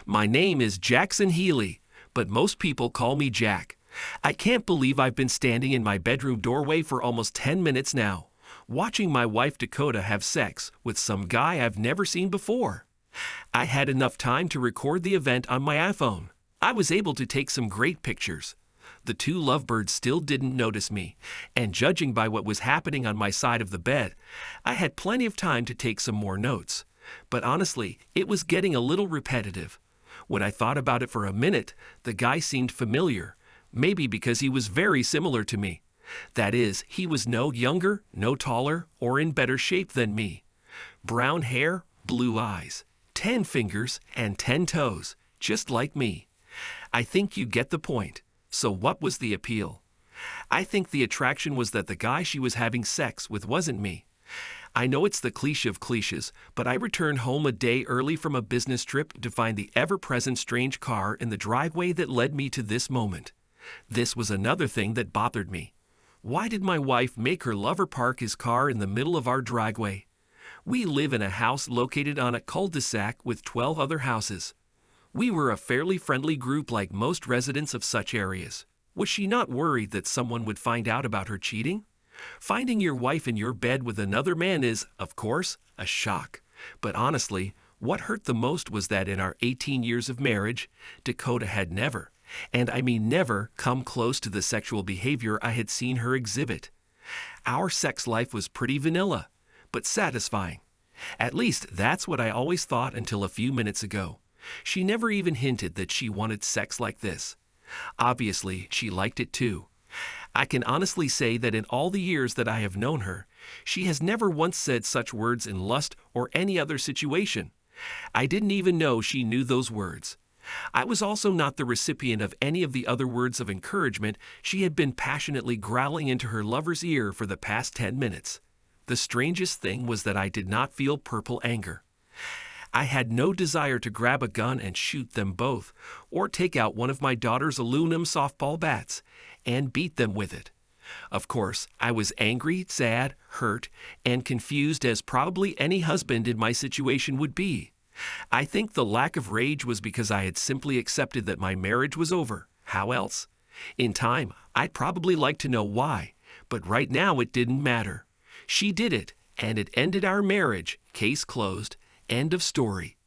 My name is Jackson Healy, but most people call me Jack. I can't believe I've been standing in my bedroom doorway for almost 10 minutes now, watching my wife Dakota have sex with some guy I've never seen before. I had enough time to record the event on my iPhone. I was able to take some great pictures. The two lovebirds still didn't notice me, and judging by what was happening on my side of the bed, I had plenty of time to take some more notes. But honestly, it was getting a little repetitive. When I thought about it for a minute, the guy seemed familiar, maybe because he was very similar to me. That is, he was no younger, no taller, or in better shape than me. Brown hair, blue eyes, 10 fingers, and 10 toes, just like me. I think you get the point. So what was the appeal? I think the attraction was that the guy she was having sex with wasn't me. I know it's the cliche of cliches, but I returned home a day early from a business trip to find the ever-present strange car in the driveway that led me to this moment. This was another thing that bothered me. Why did my wife make her lover park his car in the middle of our driveway? We live in a house located on a cul-de-sac with 12 other houses. We were a fairly friendly group like most residents of such areas. Was she not worried that someone would find out about her cheating? Finding your wife in your bed with another man is, of course, a shock. But honestly, what hurt the most was that in our 18 years of marriage, Dakota had never, and I mean never, come close to the sexual behavior I had seen her exhibit. Our sex life was pretty vanilla, but satisfying. At least that's what I always thought until a few minutes ago. She never even hinted that she wanted sex like this. Obviously, she liked it too. I can honestly say that in all the years that I have known her, she has never once said such words in lust or any other situation. I didn't even know she knew those words. I was also not the recipient of any of the other words of encouragement she had been passionately growling into her lover's ear for the past 10 minutes. The strangest thing was that I did not feel purple anger. I had no desire to grab a gun and shoot them both, or take out one of my daughter's aluminum softball bats and beat them with it. Of course, I was angry, sad, hurt, and confused as probably any husband in my situation would be. I think the lack of rage was because I had simply accepted that my marriage was over. How else? In time, I'd probably like to know why, but right now it didn't matter. She did it, and it ended our marriage. Case closed. End of story.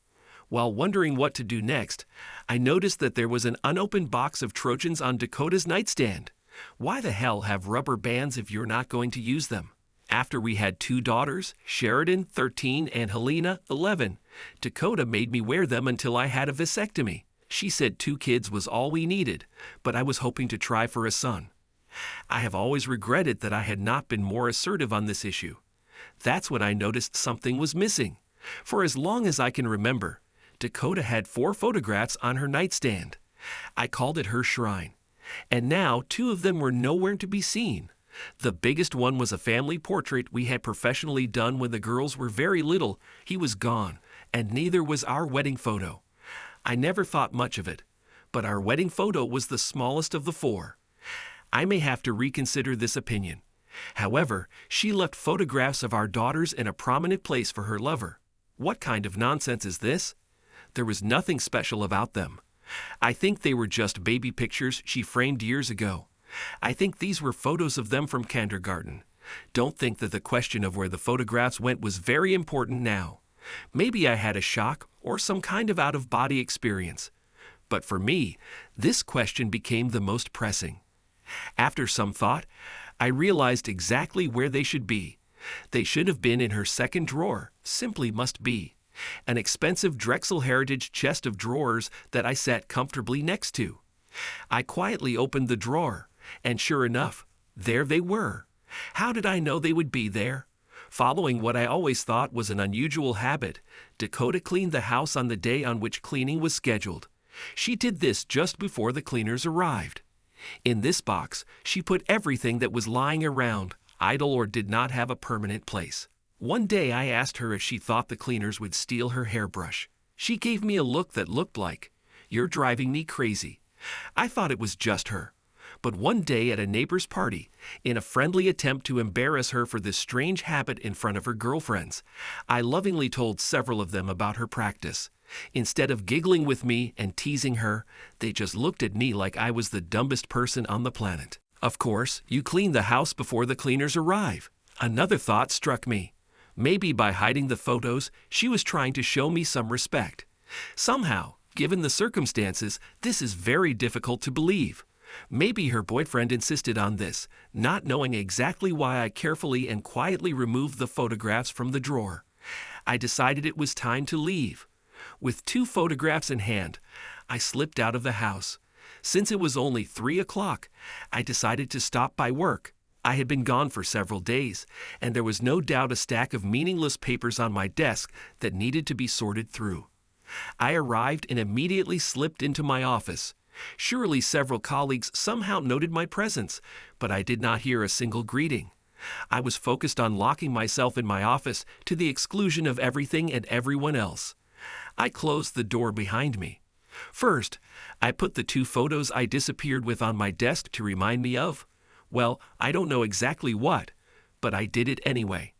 While wondering what to do next, I noticed that there was an unopened box of Trojans on Dakota's nightstand. Why the hell have rubber bands if you're not going to use them? After we had 2 daughters, Sheridan, 13, and Helena, 11, Dakota made me wear them until I had a vasectomy. She said 2 kids was all we needed, but I was hoping to try for a son. I have always regretted that I had not been more assertive on this issue. That's when I noticed something was missing. For as long as I can remember, Dakota had 4 photographs on her nightstand. I called it her shrine. And now 2 of them were nowhere to be seen. The biggest one was a family portrait we had professionally done when the girls were very little. He was gone, and neither was our wedding photo. I never thought much of it, but our wedding photo was the smallest of the 4. I may have to reconsider this opinion. However, she left photographs of our daughters in a prominent place for her lover. What kind of nonsense is this? There was nothing special about them. I think they were just baby pictures she framed years ago. I think these were photos of them from kindergarten. Don't think that the question of where the photographs went was very important now. Maybe I had a shock or some kind of out-of-body experience. But for me, this question became the most pressing. After some thought, I realized exactly where they should be. They should have been in her second drawer, simply must be. An expensive Drexel Heritage chest of drawers that I sat comfortably next to. I quietly opened the drawer, and sure enough, there they were. How did I know they would be there? Following what I always thought was an unusual habit, Dakota cleaned the house on the day on which cleaning was scheduled. She did this just before the cleaners arrived. In this box, she put everything that was lying around, idle or did not have a permanent place. One day I asked her if she thought the cleaners would steal her hairbrush. She gave me a look that looked like, "You're driving me crazy." I thought it was just her. But one day at a neighbor's party, in a friendly attempt to embarrass her for this strange habit in front of her girlfriends, I lovingly told several of them about her practice. Instead of giggling with me and teasing her, they just looked at me like I was the dumbest person on the planet. Of course, you clean the house before the cleaners arrive. Another thought struck me. Maybe by hiding the photos, she was trying to show me some respect. Somehow, given the circumstances, this is very difficult to believe. Maybe her boyfriend insisted on this, not knowing exactly why I carefully and quietly removed the photographs from the drawer. I decided it was time to leave. With 2 photographs in hand, I slipped out of the house. Since it was only 3 o'clock, I decided to stop by work. I had been gone for several days, and there was no doubt a stack of meaningless papers on my desk that needed to be sorted through. I arrived and immediately slipped into my office. Surely several colleagues somehow noted my presence, but I did not hear a single greeting. I was focused on locking myself in my office to the exclusion of everything and everyone else. I closed the door behind me. First, I put the 2 photos I disappeared with on my desk to remind me of, well, I don't know exactly what, but I did it anyway.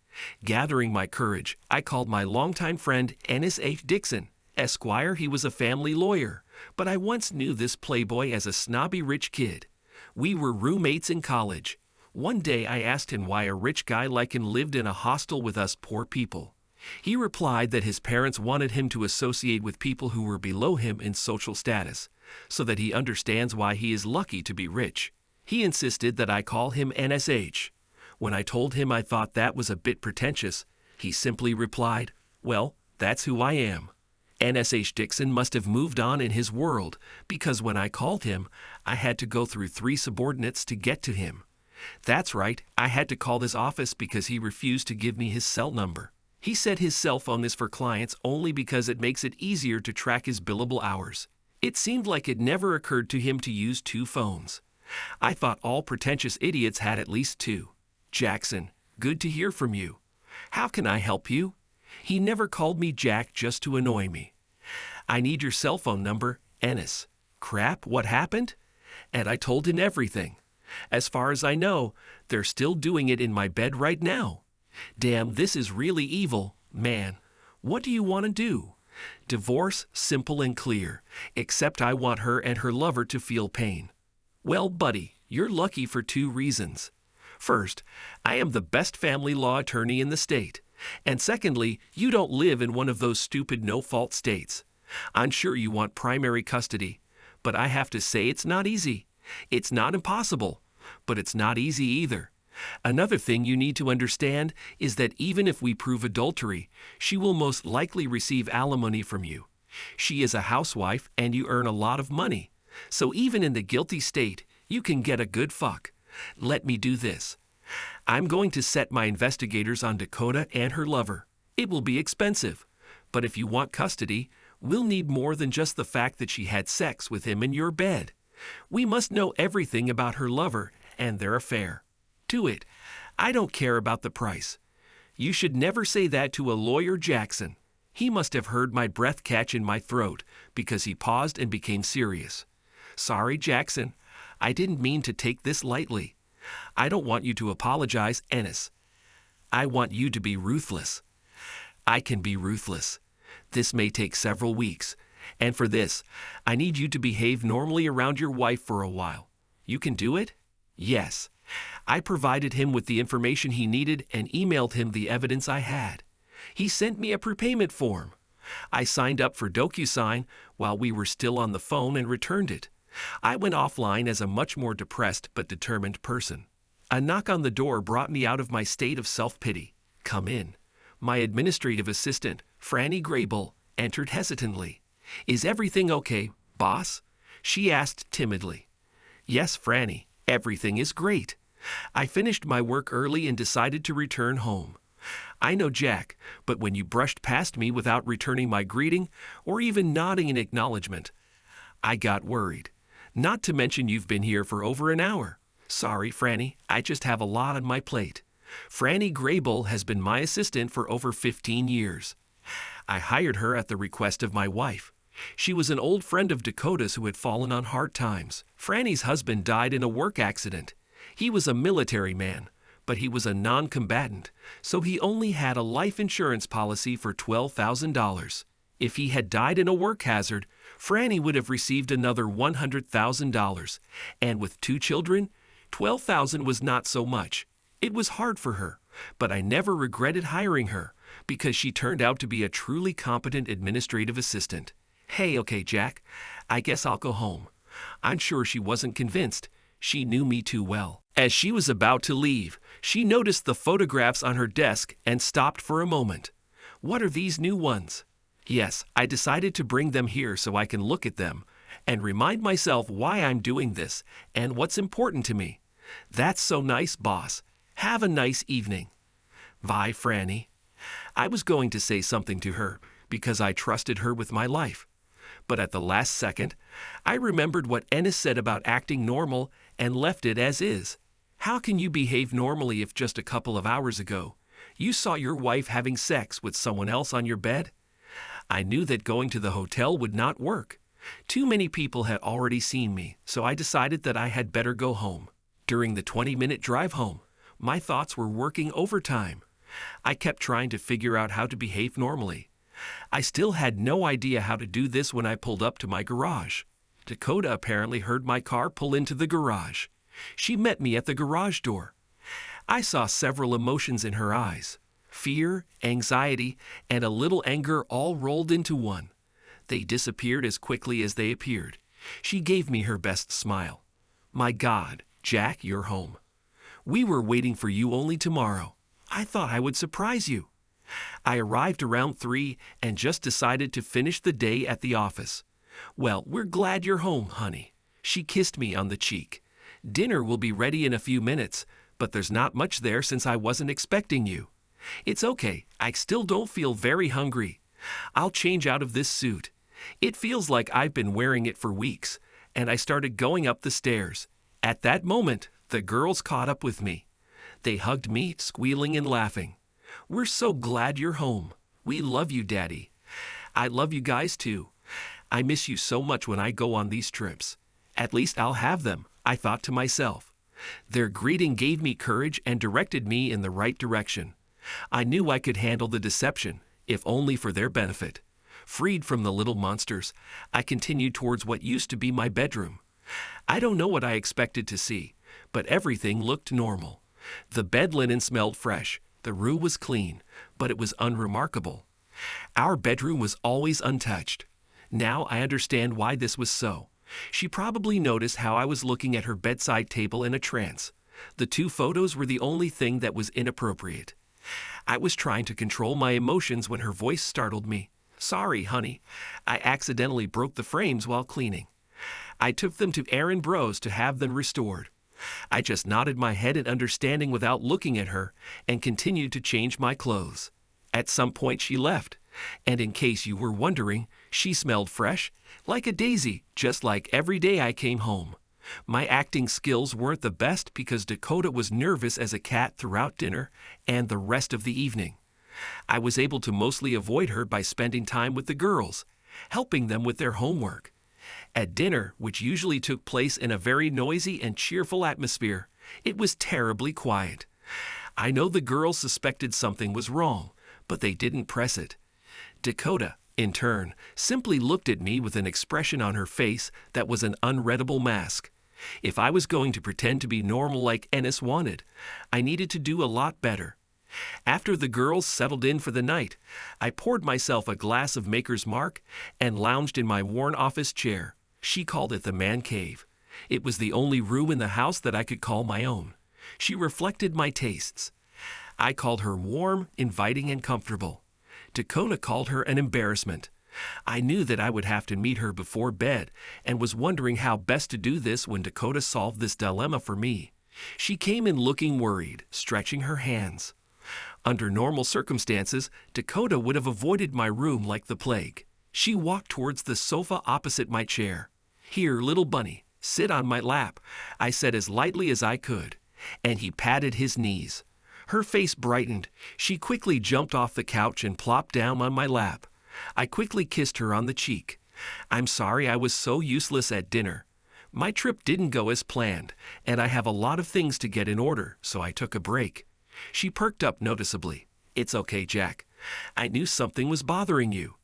Gathering my courage, I called my longtime friend Ennis H. Dixon. Esquire, he was a family lawyer, but I once knew this playboy as a snobby rich kid. We were roommates in college. One day I asked him why a rich guy like him lived in a hostel with us poor people. He replied that his parents wanted him to associate with people who were below him in social status, so that he understands why he is lucky to be rich. He insisted that I call him NSH. When I told him I thought that was a bit pretentious, he simply replied, "Well, that's who I am." NSH Dixon must have moved on in his world, because when I called him, I had to go through 3 subordinates to get to him. That's right, I had to call his office because he refused to give me his cell number. He said his cell phone is for clients only because it makes it easier to track his billable hours. It seemed like it never occurred to him to use 2 phones. I thought all pretentious idiots had at least 2. "Jackson, good to hear from you. How can I help you?" He never called me Jack just to annoy me. "I need your cell phone number, Ennis." Crap, what happened? And I told him everything. As far as I know, they're still doing it in my bed right now. Damn, this is really evil, man. What do you want to do? Divorce, simple and clear, except I want her and her lover to feel pain. Well, buddy, you're lucky for 2 reasons. First, I am the best family law attorney in the state. And secondly, you don't live in one of those stupid no-fault states. I'm sure you want primary custody, but I have to say it's not easy. It's not impossible, but it's not easy either. Another thing you need to understand is that even if we prove adultery, she will most likely receive alimony from you. She is a housewife and you earn a lot of money. So even in the guilty state, you can get a good fuck. Let me do this. I'm going to set my investigators on Dakota and her lover. It will be expensive, but if you want custody, we'll need more than just the fact that she had sex with him in your bed. We must know everything about her lover and their affair. Do it. I don't care about the price. You should never say that to a lawyer, Jackson. He must have heard my breath catch in my throat because he paused and became serious. Sorry, Jackson. I didn't mean to take this lightly. I don't want you to apologize, Ennis. I want you to be ruthless. I can be ruthless. This may take several weeks, and for this, I need you to behave normally around your wife for a while. You can do it? Yes. I provided him with the information he needed and emailed him the evidence I had. He sent me a prepayment form. I signed up for DocuSign while we were still on the phone and returned it. I went offline as a much more depressed but determined person. A knock on the door brought me out of my state of self-pity. Come in. My administrative assistant, Franny Graybull, entered hesitantly. Is everything okay, boss? She asked timidly. Yes, Franny, everything is great. I finished my work early and decided to return home. I know Jack, but when you brushed past me without returning my greeting or even nodding in acknowledgement, I got worried. Not to mention you've been here for over an hour. Sorry, Franny, I just have a lot on my plate. Franny Graybull has been my assistant for over 15 years. I hired her at the request of my wife. She was an old friend of Dakota's who had fallen on hard times. Franny's husband died in a work accident. He was a military man, but he was a non-combatant, so he only had a life insurance policy for $12,000. If he had died in a work hazard, Franny would have received another $100,000, and with 2 children, $12,000 was not so much. It was hard for her, but I never regretted hiring her because she turned out to be a truly competent administrative assistant. Hey, okay, Jack, I guess I'll go home. I'm sure she wasn't convinced. She knew me too well. As she was about to leave, she noticed the photographs on her desk and stopped for a moment. What are these new ones? Yes, I decided to bring them here so I can look at them and remind myself why I'm doing this and what's important to me. That's so nice, boss. Have a nice evening. Bye, Franny. I was going to say something to her because I trusted her with my life. But at the last second, I remembered what Ennis said about acting normal and left it as is. How can you behave normally if just a couple of hours ago you saw your wife having sex with someone else on your bed? I knew that going to the hotel would not work. Too many people had already seen me, so I decided that I had better go home. During the 20-minute drive home, my thoughts were working overtime. I kept trying to figure out how to behave normally. I still had no idea how to do this when I pulled up to my garage. Dakota apparently heard my car pull into the garage. She met me at the garage door. I saw several emotions in her eyes. Fear, anxiety, and a little anger all rolled into one. They disappeared as quickly as they appeared. She gave me her best smile. My God, Jack, you're home. We were waiting for you only tomorrow. I thought I would surprise you. I arrived around 3 and just decided to finish the day at the office. Well, we're glad you're home, honey. She kissed me on the cheek. Dinner will be ready in a few minutes, but there's not much there since I wasn't expecting you. It's okay, I still don't feel very hungry. I'll change out of this suit. It feels like I've been wearing it for weeks, and I started going up the stairs. At that moment, the girls caught up with me. They hugged me, squealing and laughing. We're so glad you're home. We love you, Daddy. I love you guys too. I miss you so much when I go on these trips. At least I'll have them, I thought to myself. Their greeting gave me courage and directed me in the right direction. I knew I could handle the deception, if only for their benefit. Freed from the little monsters, I continued towards what used to be my bedroom. I don't know what I expected to see, but everything looked normal. The bed linen smelled fresh, the room was clean, but it was unremarkable. Our bedroom was always untouched. Now I understand why this was so. She probably noticed how I was looking at her bedside table in a trance. The 2 photos were the only thing that was inappropriate. I was trying to control my emotions when her voice startled me. Sorry, honey. I accidentally broke the frames while cleaning. I took them to Aaron Bros to have them restored. I just nodded my head in understanding without looking at her and continued to change my clothes. At some point she left, and in case you were wondering, she smelled fresh, like a daisy, just like every day I came home. My acting skills weren't the best because Dakota was nervous as a cat throughout dinner and the rest of the evening. I was able to mostly avoid her by spending time with the girls, helping them with their homework. At dinner, which usually took place in a very noisy and cheerful atmosphere, it was terribly quiet. I know the girls suspected something was wrong, but they didn't press it. Dakota, in turn, simply looked at me with an expression on her face that was an unreadable mask. If I was going to pretend to be normal like Ennis wanted, I needed to do a lot better. After the girls settled in for the night, I poured myself a glass of Maker's Mark and lounged in my worn office chair. She called it the man cave. It was the only room in the house that I could call my own. She reflected my tastes. I called her warm, inviting, and comfortable. Dakota called her an embarrassment. I knew that I would have to meet her before bed and was wondering how best to do this when Dakota solved this dilemma for me. She came in looking worried, stretching her hands. Under normal circumstances, Dakota would have avoided my room like the plague. She walked towards the sofa opposite my chair. Here, little bunny, sit on my lap, I said as lightly as I could, and he patted his knees. Her face brightened. She quickly jumped off the couch and plopped down on my lap. I quickly kissed her on the cheek. I'm sorry I was so useless at dinner. My trip didn't go as planned, and I have a lot of things to get in order, so I took a break. She perked up noticeably. It's okay, Jack. I knew something was bothering you.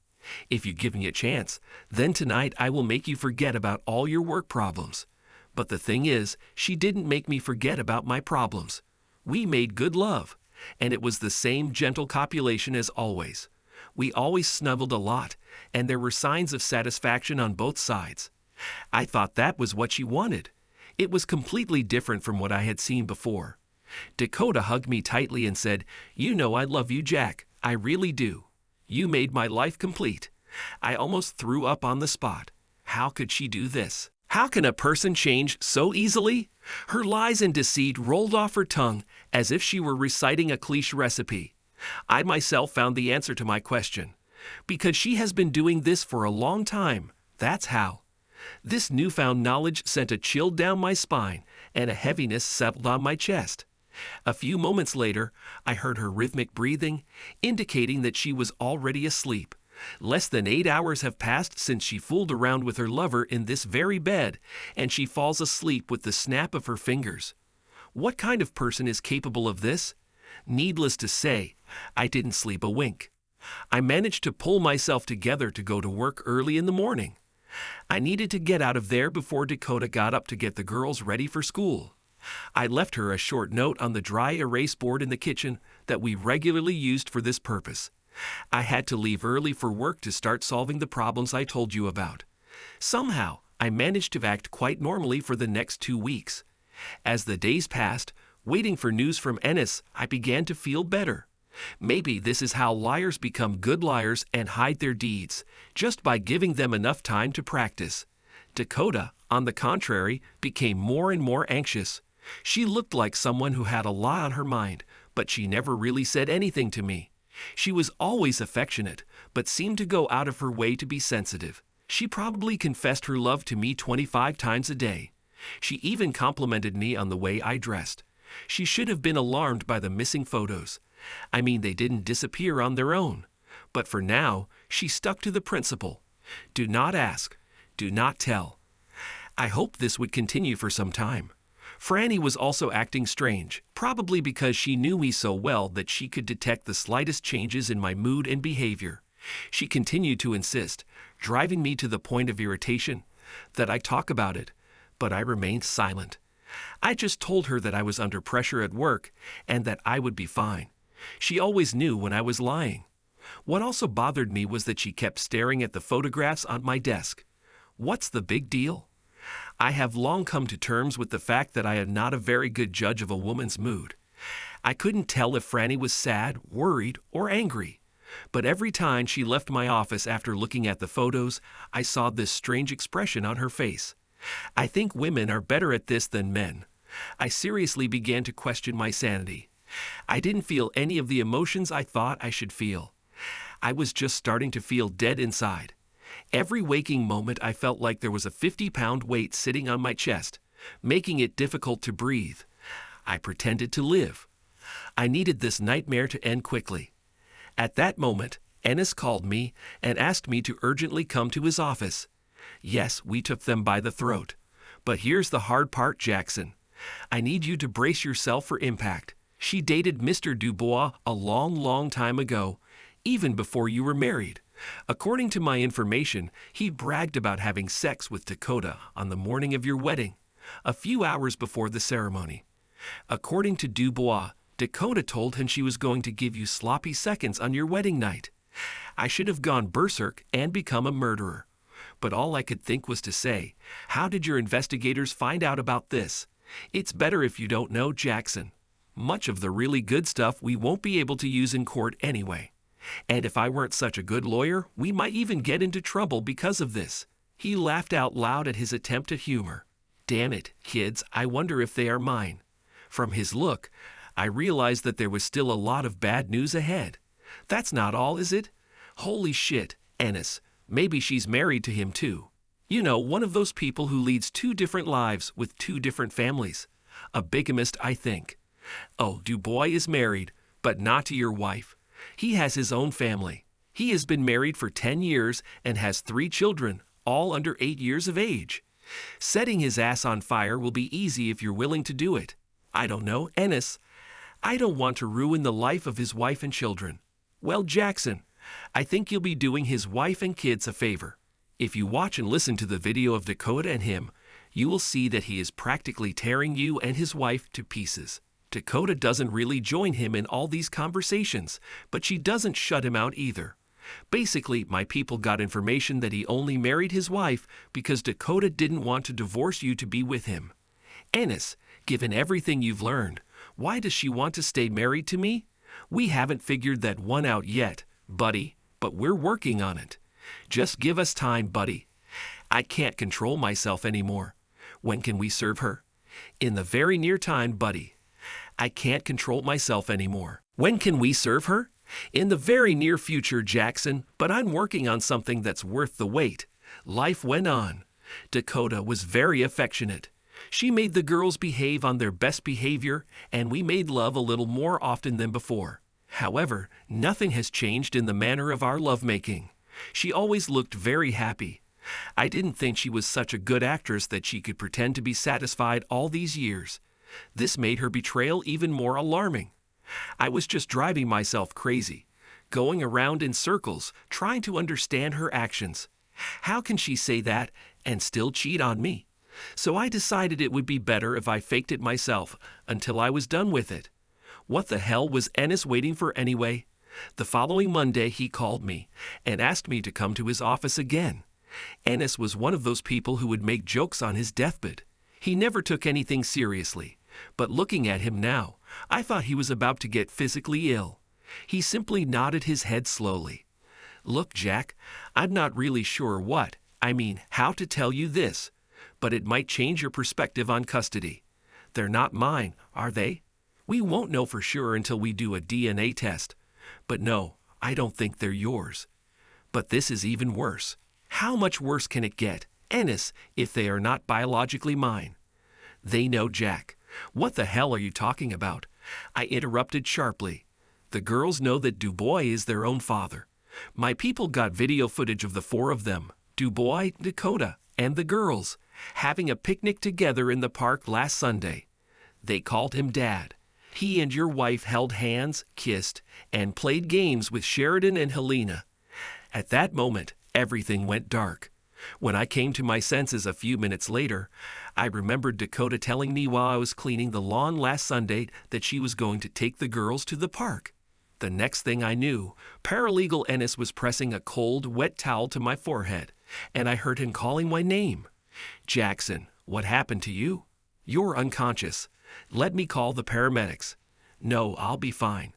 If you give me a chance, then tonight I will make you forget about all your work problems. But the thing is, she didn't make me forget about my problems. We made good love, and it was the same gentle copulation as always. We always snuggled a lot, and there were signs of satisfaction on both sides. I thought that was what she wanted. It was completely different from what I had seen before. Dakota hugged me tightly and said, "You know I love you, Jack. I really do. You made my life complete." I almost threw up on the spot. How could she do this? How can a person change so easily? Her lies and deceit rolled off her tongue as if she were reciting a cliché recipe. I myself found the answer to my question. Because she has been doing this for a long time. That's how. This newfound knowledge sent a chill down my spine, and a heaviness settled on my chest. A few moments later, I heard her rhythmic breathing, indicating that she was already asleep. Less than 8 hours have passed since she fooled around with her lover in this very bed, and she falls asleep with the snap of her fingers. What kind of person is capable of this? Needless to say, I didn't sleep a wink. I managed to pull myself together to go to work early in the morning. I needed to get out of there before Dakota got up to get the girls ready for school. I left her a short note on the dry erase board in the kitchen that we regularly used for this purpose. I had to leave early for work to start solving the problems I told you about. Somehow, I managed to act quite normally for the next 2 weeks. As the days passed, waiting for news from Ennis, I began to feel better. Maybe this is how liars become good liars and hide their deeds, just by giving them enough time to practice. Dakota, on the contrary, became more and more anxious. She looked like someone who had a lot on her mind, but she never really said anything to me. She was always affectionate, but seemed to go out of her way to be sensitive. She probably confessed her love to me 25 times a day. She even complimented me on the way I dressed. She should have been alarmed by the missing photos. I mean, they didn't disappear on their own. But for now, she stuck to the principle. Do not ask. Do not tell. I hoped this would continue for some time. Franny was also acting strange, probably because she knew me so well that she could detect the slightest changes in my mood and behavior. She continued to insist, driving me to the point of irritation, that I talk about it, but I remained silent. I just told her that I was under pressure at work and that I would be fine. She always knew when I was lying. What also bothered me was that she kept staring at the photographs on my desk. What's the big deal? I have long come to terms with the fact that I am not a very good judge of a woman's mood. I couldn't tell if Franny was sad, worried, or angry. But every time she left my office after looking at the photos, I saw this strange expression on her face. I think women are better at this than men. I seriously began to question my sanity. I didn't feel any of the emotions I thought I should feel. I was just starting to feel dead inside. Every waking moment I felt like there was a 50-pound weight sitting on my chest, making it difficult to breathe. I pretended to live. I needed this nightmare to end quickly. At that moment, Ennis called me and asked me to urgently come to his office. Yes, we took them by the throat. But here's the hard part, Jackson. I need you to brace yourself for impact. She dated Mr. Dubois a long time ago, even before you were married. According to my information, he bragged about having sex with Dakota on the morning of your wedding, a few hours before the ceremony. According to Dubois, Dakota told him she was going to give you sloppy seconds on your wedding night. I should have gone berserk and become a murderer. But all I could think was to say, how did your investigators find out about this? It's better if you don't know, Jackson. Much of the really good stuff we won't be able to use in court anyway. And if I weren't such a good lawyer, we might even get into trouble because of this. He laughed out loud at his attempt at humor. Damn it, kids, I wonder if they are mine. From his look, I realized that there was still a lot of bad news ahead. That's not all, is it? Holy shit, Ennis. Maybe she's married to him too. You know, one of those people who leads 2 different lives with 2 different families. A bigamist, I think. Oh, Dubois is married, but not to your wife. He has his own family. He has been married for 10 years and has 3 children, all under 8 years of age. Setting his ass on fire will be easy if you're willing to do it. I don't know, Ennis. I don't want to ruin the life of his wife and children. Well, Jackson, I think you'll be doing his wife and kids a favor. If you watch and listen to the video of Dakota and him, you will see that he is practically tearing you and his wife to pieces. Dakota doesn't really join him in all these conversations, but she doesn't shut him out either. Basically, my people got information that he only married his wife because Dakota didn't want to divorce you to be with him. Ennis, given everything you've learned, why does she want to stay married to me? We haven't figured that one out yet, buddy, but we're working on it. Just give us time, buddy. I can't control myself anymore. When can we serve her? In the very near time, buddy. I can't control myself anymore. When can we serve her? In the very near future, Jackson, but I'm working on something that's worth the wait. Life went on. Dakota was very affectionate. She made the girls behave on their best behavior, and we made love a little more often than before. However, nothing has changed in the manner of our lovemaking. She always looked very happy. I didn't think she was such a good actress that she could pretend to be satisfied all these years. This made her betrayal even more alarming. I was just driving myself crazy, going around in circles, trying to understand her actions. How can she say that and still cheat on me? So I decided it would be better if I faked it myself until I was done with it. What the hell was Ennis waiting for anyway? The following Monday he called me and asked me to come to his office again. Ennis was one of those people who would make jokes on his deathbed. He never took anything seriously, but looking at him now, I thought he was about to get physically ill. He simply nodded his head slowly. Look, Jack, I'm not really sure how to tell you this, but it might change your perspective on custody. They're not mine, are they? We won't know for sure until we do a DNA test. But no, I don't think they're yours. But this is even worse. How much worse can it get, Ennis, if they are not biologically mine? They know, Jack. What the hell are you talking about? I interrupted sharply. The girls know that Dubois is their own father. My people got video footage of the four of them, Dubois, Dakota, and the girls, having a picnic together in the park last Sunday. They called him Dad. He and your wife held hands, kissed, and played games with Sheridan and Helena. At that moment, everything went dark. When I came to my senses a few minutes later, I remembered Dakota telling me while I was cleaning the lawn last Sunday that she was going to take the girls to the park. The next thing I knew, Paralegal Ennis was pressing a cold, wet towel to my forehead, and I heard him calling my name. Jackson, what happened to you? You're unconscious. Let me call the paramedics. No, I'll be fine.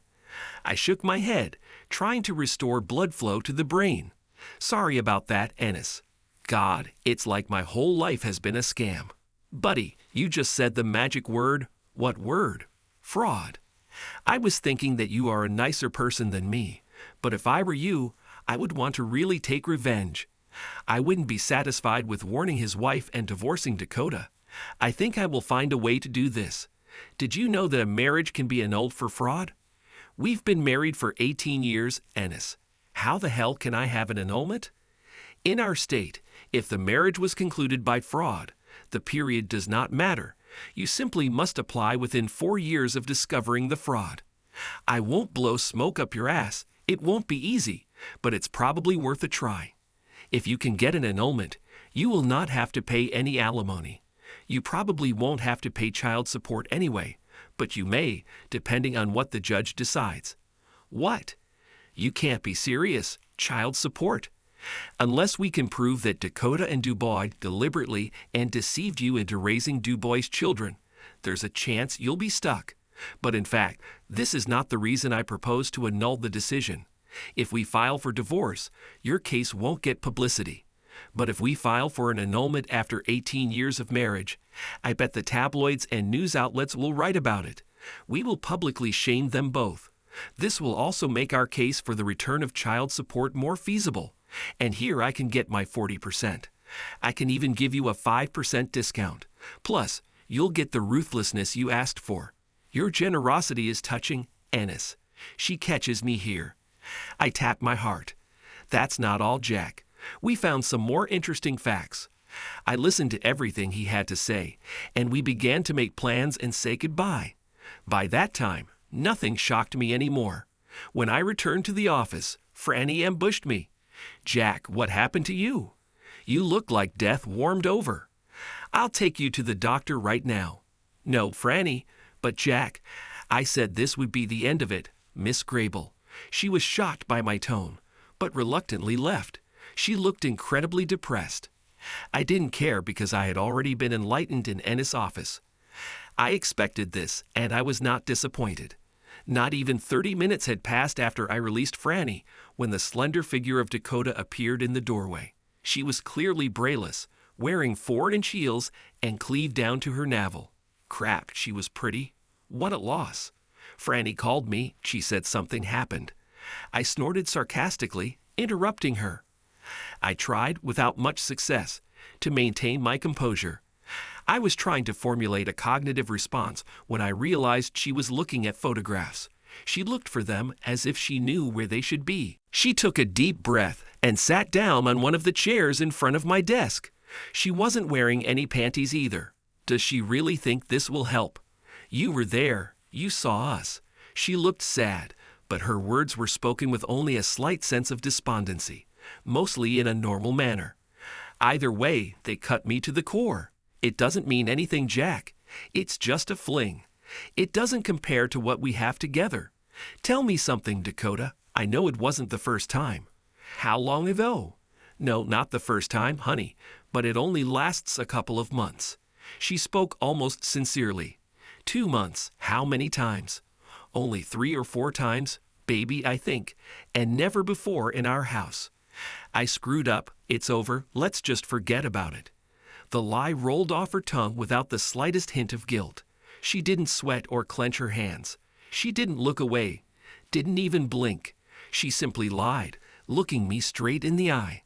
I shook my head, trying to restore blood flow to the brain. Sorry about that, Ennis. God, it's like my whole life has been a scam. Buddy, you just said the magic word. What word? Fraud. I was thinking that you are a nicer person than me, but if I were you, I would want to really take revenge. I wouldn't be satisfied with warning his wife and divorcing Dakota. I think I will find a way to do this. Did you know that a marriage can be annulled for fraud? We've been married for 18 years, Ennis. How the hell can I have an annulment? In our state, if the marriage was concluded by fraud, the period does not matter. You simply must apply within 4 years of discovering the fraud. I won't blow smoke up your ass. It won't be easy, but it's probably worth a try. If you can get an annulment, you will not have to pay any alimony. You probably won't have to pay child support anyway, but you may, depending on what the judge decides. What? You can't be serious. Child support. Unless we can prove that Dakota and Dubois deliberately and deceived you into raising Dubois' children, there's a chance you'll be stuck. But in fact, this is not the reason I propose to annul the decision. If we file for divorce, your case won't get publicity. But if we file for an annulment after 18 years of marriage, I bet the tabloids and news outlets will write about it. We will publicly shame them both. This will also make our case for the return of child support more feasible. And here I can get my 40%. I can even give you a 5% discount. Plus, you'll get the ruthlessness you asked for. Your generosity is touching, Ennis. She catches me here. I tap my heart. That's not all, Jack. We found some more interesting facts. I listened to everything he had to say, and we began to make plans and say goodbye. By that time, nothing shocked me anymore. When I returned to the office, Franny ambushed me. Jack, what happened to you? You look like death warmed over. I'll take you to the doctor right now. No, Franny, but Jack, I said this would be the end of it, Miss Grable. She was shocked by my tone, but reluctantly left. She looked incredibly depressed. I didn't care because I had already been enlightened in Ennis' office. I expected this, and I was not disappointed. Not even 30 minutes had passed after I released Franny when the slender figure of Dakota appeared in the doorway. She was clearly brayless, wearing 4-inch heels and cleaved down to her navel. Crap, she was pretty. What a loss. Franny called me. She said something happened. I snorted sarcastically, interrupting her. I tried, without much success, to maintain my composure. I was trying to formulate a cognitive response when I realized she was looking at photographs. She looked for them as if she knew where they should be. She took a deep breath and sat down on one of the chairs in front of my desk. She wasn't wearing any panties either. Does she really think this will help? You were there. You saw us. She looked sad, but her words were spoken with only a slight sense of despondency, mostly in a normal manner. Either way, they cut me to the core. It doesn't mean anything, Jack. It's just a fling. It doesn't compare to what we have together. Tell me something, Dakota. I know it wasn't the first time. How long ago? No, not the first time, honey, but it only lasts a couple of months. She spoke almost sincerely. 2 months. How many times? Only 3 or 4 times, baby, I think, and never before in our house. I screwed up. It's over. Let's just forget about it. The lie rolled off her tongue without the slightest hint of guilt. She didn't sweat or clench her hands. She didn't look away, didn't even blink. She simply lied, looking me straight in the eye.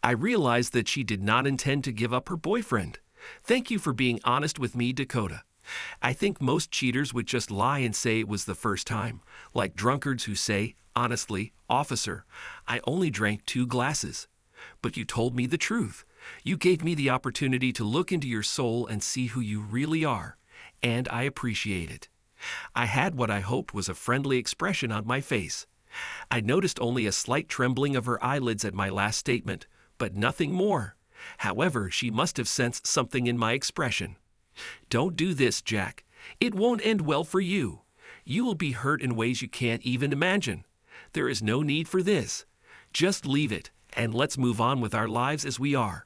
I realized that she did not intend to give up her boyfriend. Thank you for being honest with me, Dakota. I think most cheaters would just lie and say it was the first time, like drunkards who say, honestly, officer, I only drank 2 glasses. But you told me the truth. You gave me the opportunity to look into your soul and see who you really are, and I appreciate it. I had what I hoped was a friendly expression on my face. I noticed only a slight trembling of her eyelids at my last statement, but nothing more. However, she must have sensed something in my expression. Don't do this, Jack. It won't end well for you. You will be hurt in ways you can't even imagine. There is no need for this. Just leave it, and let's move on with our lives as we are.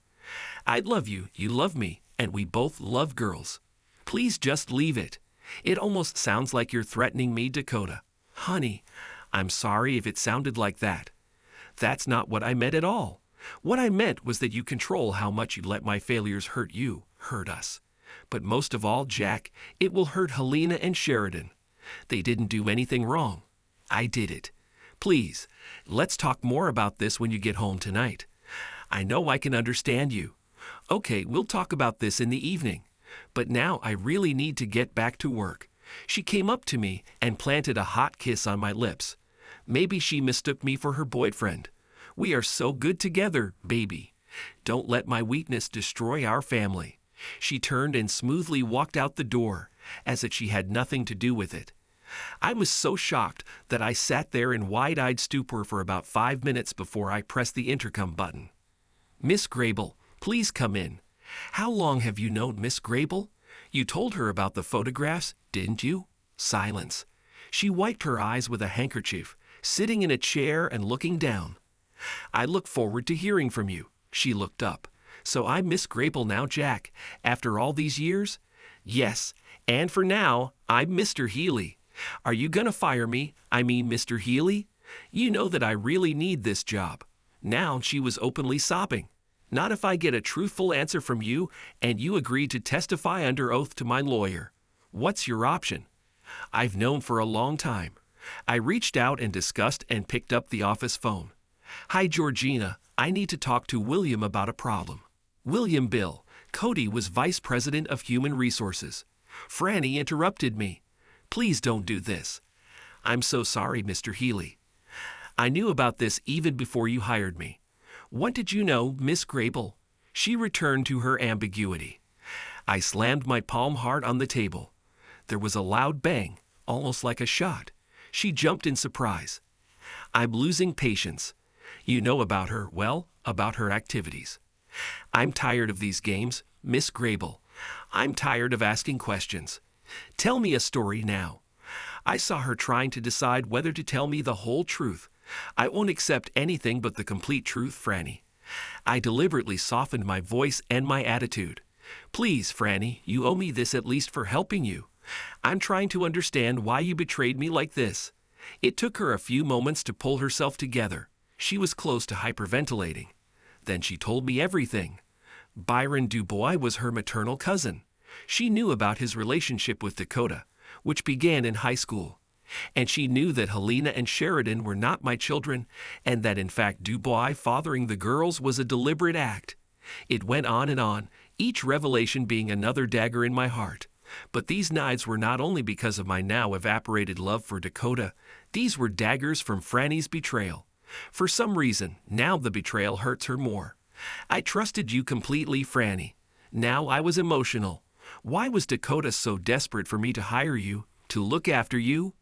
I love you, you love me, and we both love girls. Please just leave it. It almost sounds like you're threatening me, Dakota. Honey, I'm sorry if it sounded like that. That's not what I meant at all. What I meant was that you control how much you let my failures hurt you, hurt us. But most of all, Jack, it will hurt Helena and Sheridan. They didn't do anything wrong. I did it. Please, let's talk more about this when you get home tonight. I know I can understand you. Okay, we'll talk about this in the evening. But now I really need to get back to work. She came up to me and planted a hot kiss on my lips. Maybe she mistook me for her boyfriend. We are so good together, baby. Don't let my weakness destroy our family. She turned and smoothly walked out the door, as if she had nothing to do with it. I was so shocked that I sat there in wide-eyed stupor for about 5 minutes before I pressed the intercom button. Miss Grable, please come in. How long have you known Miss Grable? You told her about the photographs, didn't you? Silence. She wiped her eyes with a handkerchief, sitting in a chair and looking down. I look forward to hearing from you. She looked up. So I'm Miss Grable now, Jack, after all these years? Yes, and for now, I'm Mr. Healy. Are you gonna fire me? I mean, Mr. Healy? You know that I really need this job. Now she was openly sobbing. Not if I get a truthful answer from you and you agree to testify under oath to my lawyer. What's your option? I've known for a long time. I reached out and discussed and picked up the office phone. Hi, Georgina. I need to talk to William about a problem. William Bill. Cody was Vice President of Human Resources. Franny interrupted me. Please don't do this. I'm so sorry, Mr. Healy. I knew about this even before you hired me. What did you know, Miss Grable? She returned to her ambiguity. I slammed my palm hard on the table. There was a loud bang, almost like a shot. She jumped in surprise. I'm losing patience. You know about her, well, about her activities. I'm tired of these games, Miss Grable. I'm tired of asking questions. Tell me a story now. I saw her trying to decide whether to tell me the whole truth. I won't accept anything but the complete truth, Franny. I deliberately softened my voice and my attitude. Please, Franny, you owe me this at least for helping you. I'm trying to understand why you betrayed me like this. It took her a few moments to pull herself together. She was close to hyperventilating. Then she told me everything. Byron Dubois was her maternal cousin. She knew about his relationship with Dakota, which began in high school. And she knew that Helena and Sheridan were not my children, and that in fact Dubois fathering the girls was a deliberate act. It went on, each revelation being another dagger in my heart. But these knives were not only because of my now evaporated love for Dakota, these were daggers from Franny's betrayal. For some reason, now the betrayal hurts her more. I trusted you completely, Franny. Now I was emotional. Why was Dakota so desperate for me to hire you, to look after you?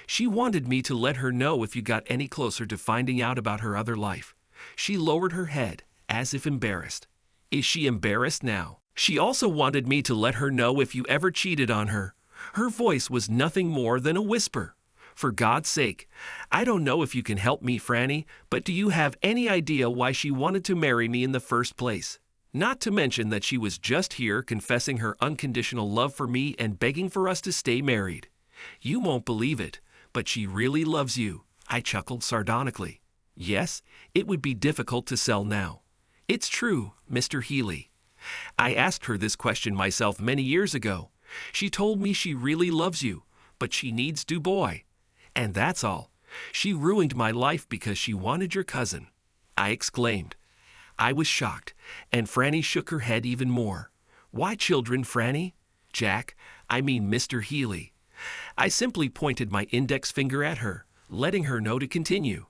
She wanted me to let her know if you got any closer to finding out about her other life. She lowered her head, as if embarrassed. Is she embarrassed now? She also wanted me to let her know if you ever cheated on her. Her voice was nothing more than a whisper. For God's sake, I don't know if you can help me, Franny, but do you have any idea why she wanted to marry me in the first place? Not to mention that she was just here confessing her unconditional love for me and begging for us to stay married. You won't believe it, but she really loves you. I chuckled sardonically. Yes, it would be difficult to sell now. It's true, Mr. Healy. I asked her this question myself many years ago. She told me she really loves you, but she needs Dubois. And that's all. She ruined my life because she wanted your cousin. I exclaimed. I was shocked, and Franny shook her head even more. Why children, Franny? Jack, I mean Mr. Healy. I simply pointed my index finger at her, letting her know to continue.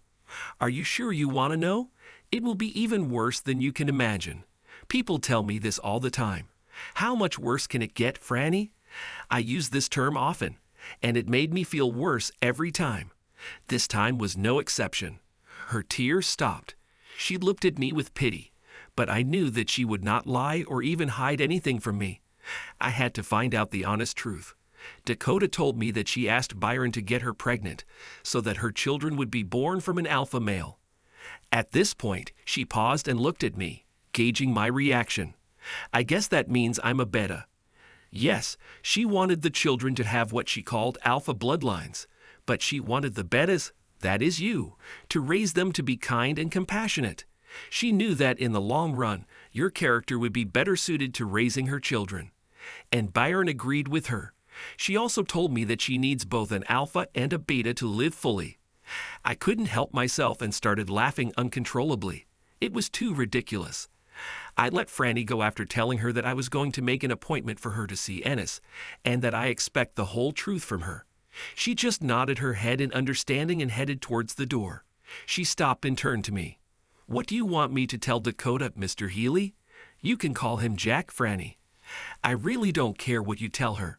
Are you sure you want to know? It will be even worse than you can imagine. People tell me this all the time. How much worse can it get, Franny? I use this term often, and it made me feel worse every time. This time was no exception. Her tears stopped. She looked at me with pity, but I knew that she would not lie or even hide anything from me. I had to find out the honest truth. Dakota told me that she asked Byron to get her pregnant so that her children would be born from an alpha male. At this point, she paused and looked at me, gauging my reaction. I guess that means I'm a beta. Yes, she wanted the children to have what she called alpha bloodlines, but she wanted the betas, that is you, to raise them to be kind and compassionate. She knew that in the long run, your character would be better suited to raising her children. And Byron agreed with her. She also told me that she needs both an alpha and a beta to live fully. I couldn't help myself and started laughing uncontrollably. It was too ridiculous. I let Franny go after telling her that I was going to make an appointment for her to see Ennis, and that I expect the whole truth from her. She just nodded her head in understanding and headed towards the door. She stopped and turned to me. What do you want me to tell Dakota, Mr. Healy? You can call him Jack, Franny. I really don't care what you tell her.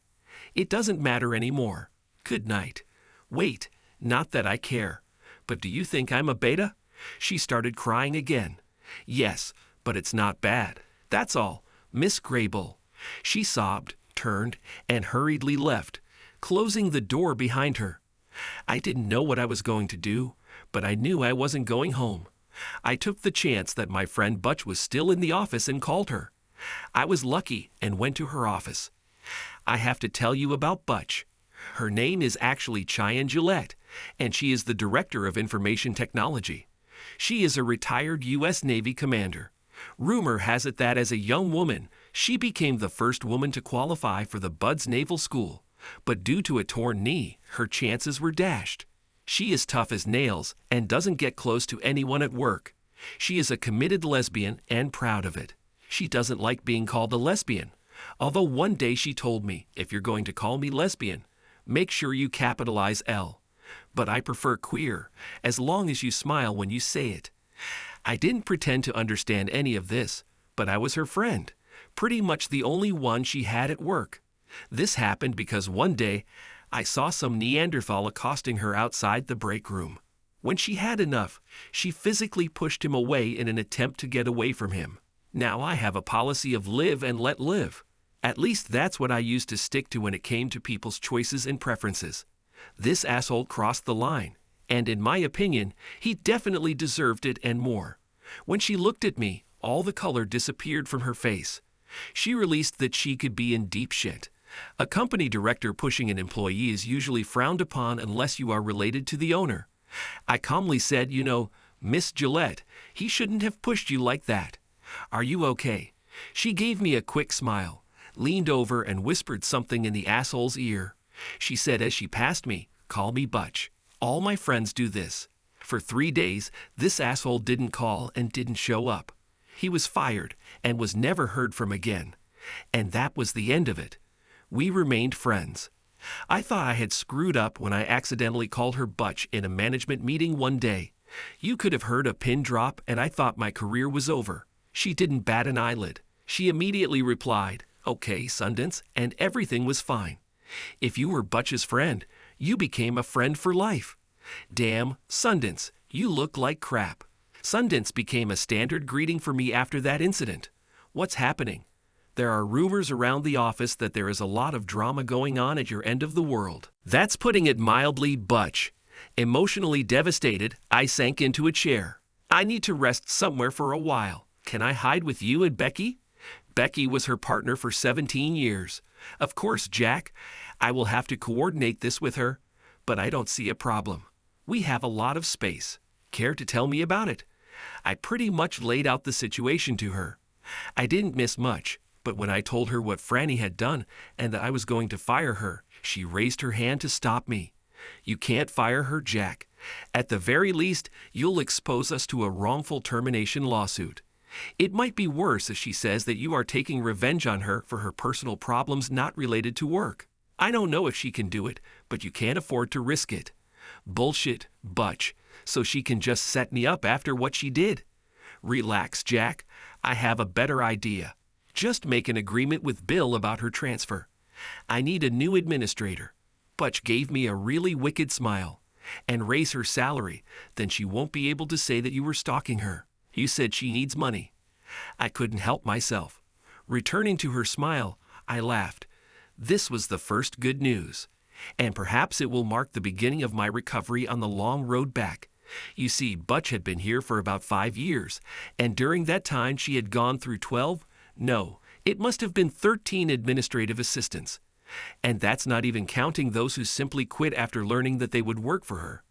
It doesn't matter anymore. Good night. Wait, not that I care. But do you think I'm a beta? She started crying again. Yes, but it's not bad. That's all. Miss Grable. She sobbed, turned, and hurriedly left, closing the door behind her. I didn't know what I was going to do, but I knew I wasn't going home. I took the chance that my friend Butch was still in the office and called her. I was lucky and went to her office. I have to tell you about Butch. Her name is actually Cheyenne Gillette, and she is the Director of Information Technology. She is a retired U.S. Navy commander. Rumor has it that as a young woman, she became the first woman to qualify for the Buds Naval School, but due to a torn knee, her chances were dashed. She is tough as nails and doesn't get close to anyone at work. She is a committed lesbian and proud of it. She doesn't like being called a lesbian, although one day she told me, if you're going to call me lesbian, make sure you capitalize L. But I prefer queer, as long as you smile when you say it. I didn't pretend to understand any of this, but I was her friend, pretty much the only one she had at work. This happened because one day, I saw some Neanderthal accosting her outside the break room. When she had enough, she physically pushed him away in an attempt to get away from him. Now I have a policy of live and let live. At least that's what I used to stick to when it came to people's choices and preferences. This asshole crossed the line, and in my opinion, he definitely deserved it and more. When she looked at me, all the color disappeared from her face. She released that she could be in deep shit. A company director pushing an employee is usually frowned upon unless you are related to the owner. I calmly said, Miss Gillette, he shouldn't have pushed you like that. Are you okay? She gave me a quick smile, leaned over and whispered something in the asshole's ear. She said as she passed me, call me Butch. All my friends do this. For 3 days, this asshole didn't call and didn't show up. He was fired and was never heard from again. And that was the end of it. We remained friends. I thought I had screwed up when I accidentally called her Butch in a management meeting one day. You could have heard a pin drop and I thought my career was over. She didn't bat an eyelid. She immediately replied, okay, Sundance, and everything was fine. If you were Butch's friend, you became a friend for life. Damn, Sundance, you look like crap. Sundance became a standard greeting for me after that incident. What's happening? There are rumors around the office that there is a lot of drama going on at your end of the world. That's putting it mildly, Butch. Emotionally devastated, I sank into a chair. I need to rest somewhere for a while. Can I hide with you and Becky? Becky was her partner for 17 years. Of course, Jack, I will have to coordinate this with her, but I don't see a problem. We have a lot of space. Care to tell me about it? I pretty much laid out the situation to her. I didn't miss much, but when I told her what Franny had done and that I was going to fire her, she raised her hand to stop me. You can't fire her, Jack. At the very least, you'll expose us to a wrongful termination lawsuit. It might be worse if she says that you are taking revenge on her for her personal problems not related to work. I don't know if she can do it, but you can't afford to risk it. Bullshit, Butch, so she can just set me up after what she did. Relax, Jack. I have a better idea. Just make an agreement with Bill about her transfer. I need a new administrator. Butch gave me a really wicked smile. And raise her salary, then she won't be able to say that you were stalking her. You said she needs money. I couldn't help myself. Returning to her smile, I laughed. This was the first good news. And perhaps it will mark the beginning of my recovery on the long road back. You see, Butch had been here for about 5 years, and during that time she had gone through 12, no, it must have been 13 administrative assistants. And that's not even counting those who simply quit after learning that they would work for her.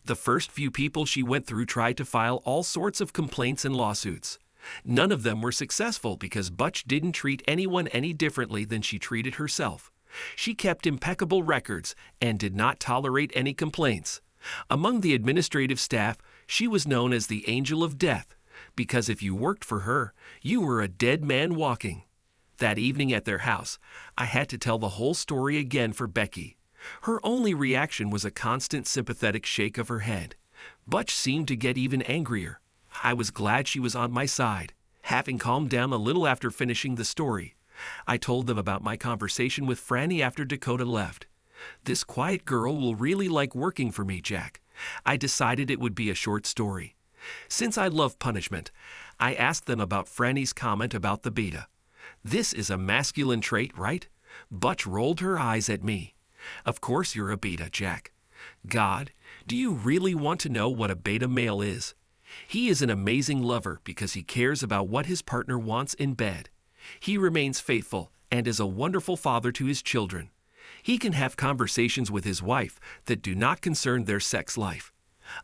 The first few people she went through tried to file all sorts of complaints and lawsuits. None of them were successful because Butch didn't treat anyone any differently than she treated herself. She kept impeccable records and did not tolerate any complaints. Among the administrative staff, she was known as the Angel of Death, because if you worked for her, you were a dead man walking. That evening at their house, I had to tell the whole story again for Becky. Her only reaction was a constant sympathetic shake of her head. Butch seemed to get even angrier. I was glad she was on my side. Having calmed down a little after finishing the story, I told them about my conversation with Franny after Dakota left. This quiet girl will really like working for me, Jack. I decided it would be a short story. Since I love punishment, I asked them about Franny's comment about the beta. This is a masculine trait, right? Butch rolled her eyes at me. Of course you're a beta, Jack. God, do you really want to know what a beta male is? He is an amazing lover because he cares about what his partner wants in bed. He remains faithful and is a wonderful father to his children. He can have conversations with his wife that do not concern their sex life.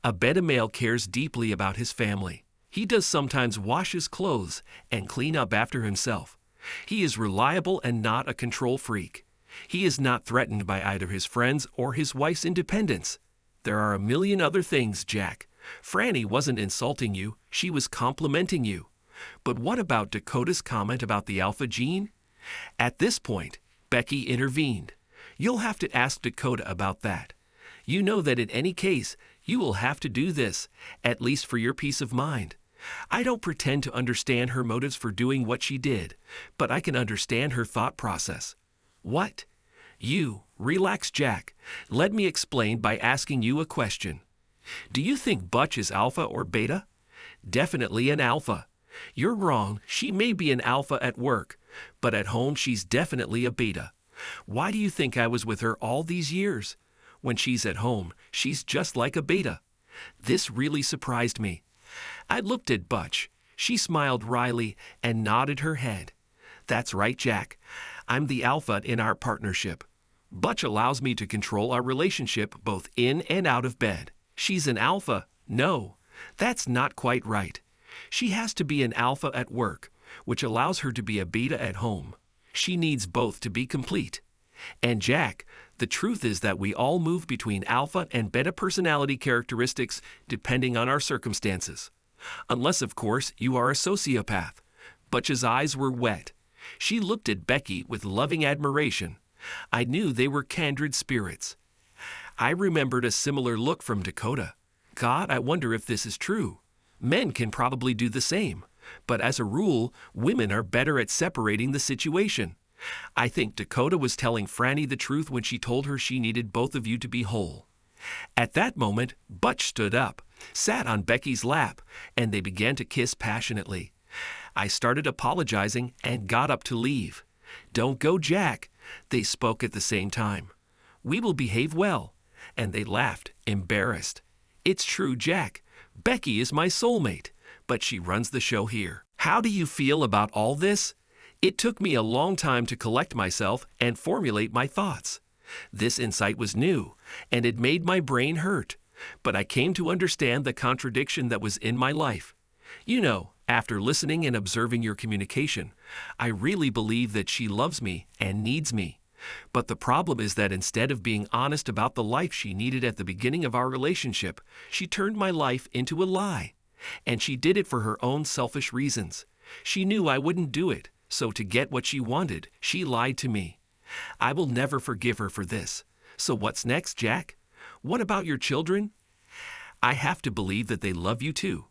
A beta male cares deeply about his family. He does sometimes wash his clothes and clean up after himself. He is reliable and not a control freak. He is not threatened by either his friends or his wife's independence. There are a million other things, Jack. Franny wasn't insulting you, she was complimenting you. But what about Dakota's comment about the alpha gene? At this point, Becky intervened. You'll have to ask Dakota about that. You know that in any case, you will have to do this, at least for your peace of mind. I don't pretend to understand her motives for doing what she did, but I can understand her thought process. What? You, relax, Jack. Let me explain by asking you a question. Do you think Butch is alpha or beta? Definitely an alpha. You're wrong. She may be an alpha at work, but at home she's definitely a beta. Why do you think I was with her all these years? When she's at home, she's just like a beta. This really surprised me. I looked at Butch. She smiled wryly and nodded her head. That's right, Jack. I'm the alpha in our partnership. Butch allows me to control our relationship both in and out of bed. She's an alpha. No, that's not quite right. She has to be an alpha at work, which allows her to be a beta at home. She needs both to be complete. And Jack, the truth is that we all move between alpha and beta personality characteristics depending on our circumstances. Unless, of course, you are a sociopath. Butch's eyes were wet. She looked at Becky with loving admiration. I knew they were kindred spirits. I remembered a similar look from Dakota. God, I wonder if this is true. Men can probably do the same, but as a rule, women are better at separating the situation. I think Dakota was telling Franny the truth when she told her she needed both of you to be whole. At that moment, Butch stood up, sat on Becky's lap, and they began to kiss passionately. I started apologizing and got up to leave. Don't go, Jack. They spoke at the same time. We will behave well. And they laughed, embarrassed. It's true, Jack. Becky is my soulmate, but she runs the show here. How do you feel about all this? It took me a long time to collect myself and formulate my thoughts. This insight was new, and it made my brain hurt. But I came to understand the contradiction that was in my life. You know, after listening and observing your communication, I really believe that she loves me and needs me. But the problem is that instead of being honest about the life she needed at the beginning of our relationship, she turned my life into a lie. And she did it for her own selfish reasons. She knew I wouldn't do it, so to get what she wanted, she lied to me. I will never forgive her for this. So what's next, Jack? What about your children? I have to believe that they love you too.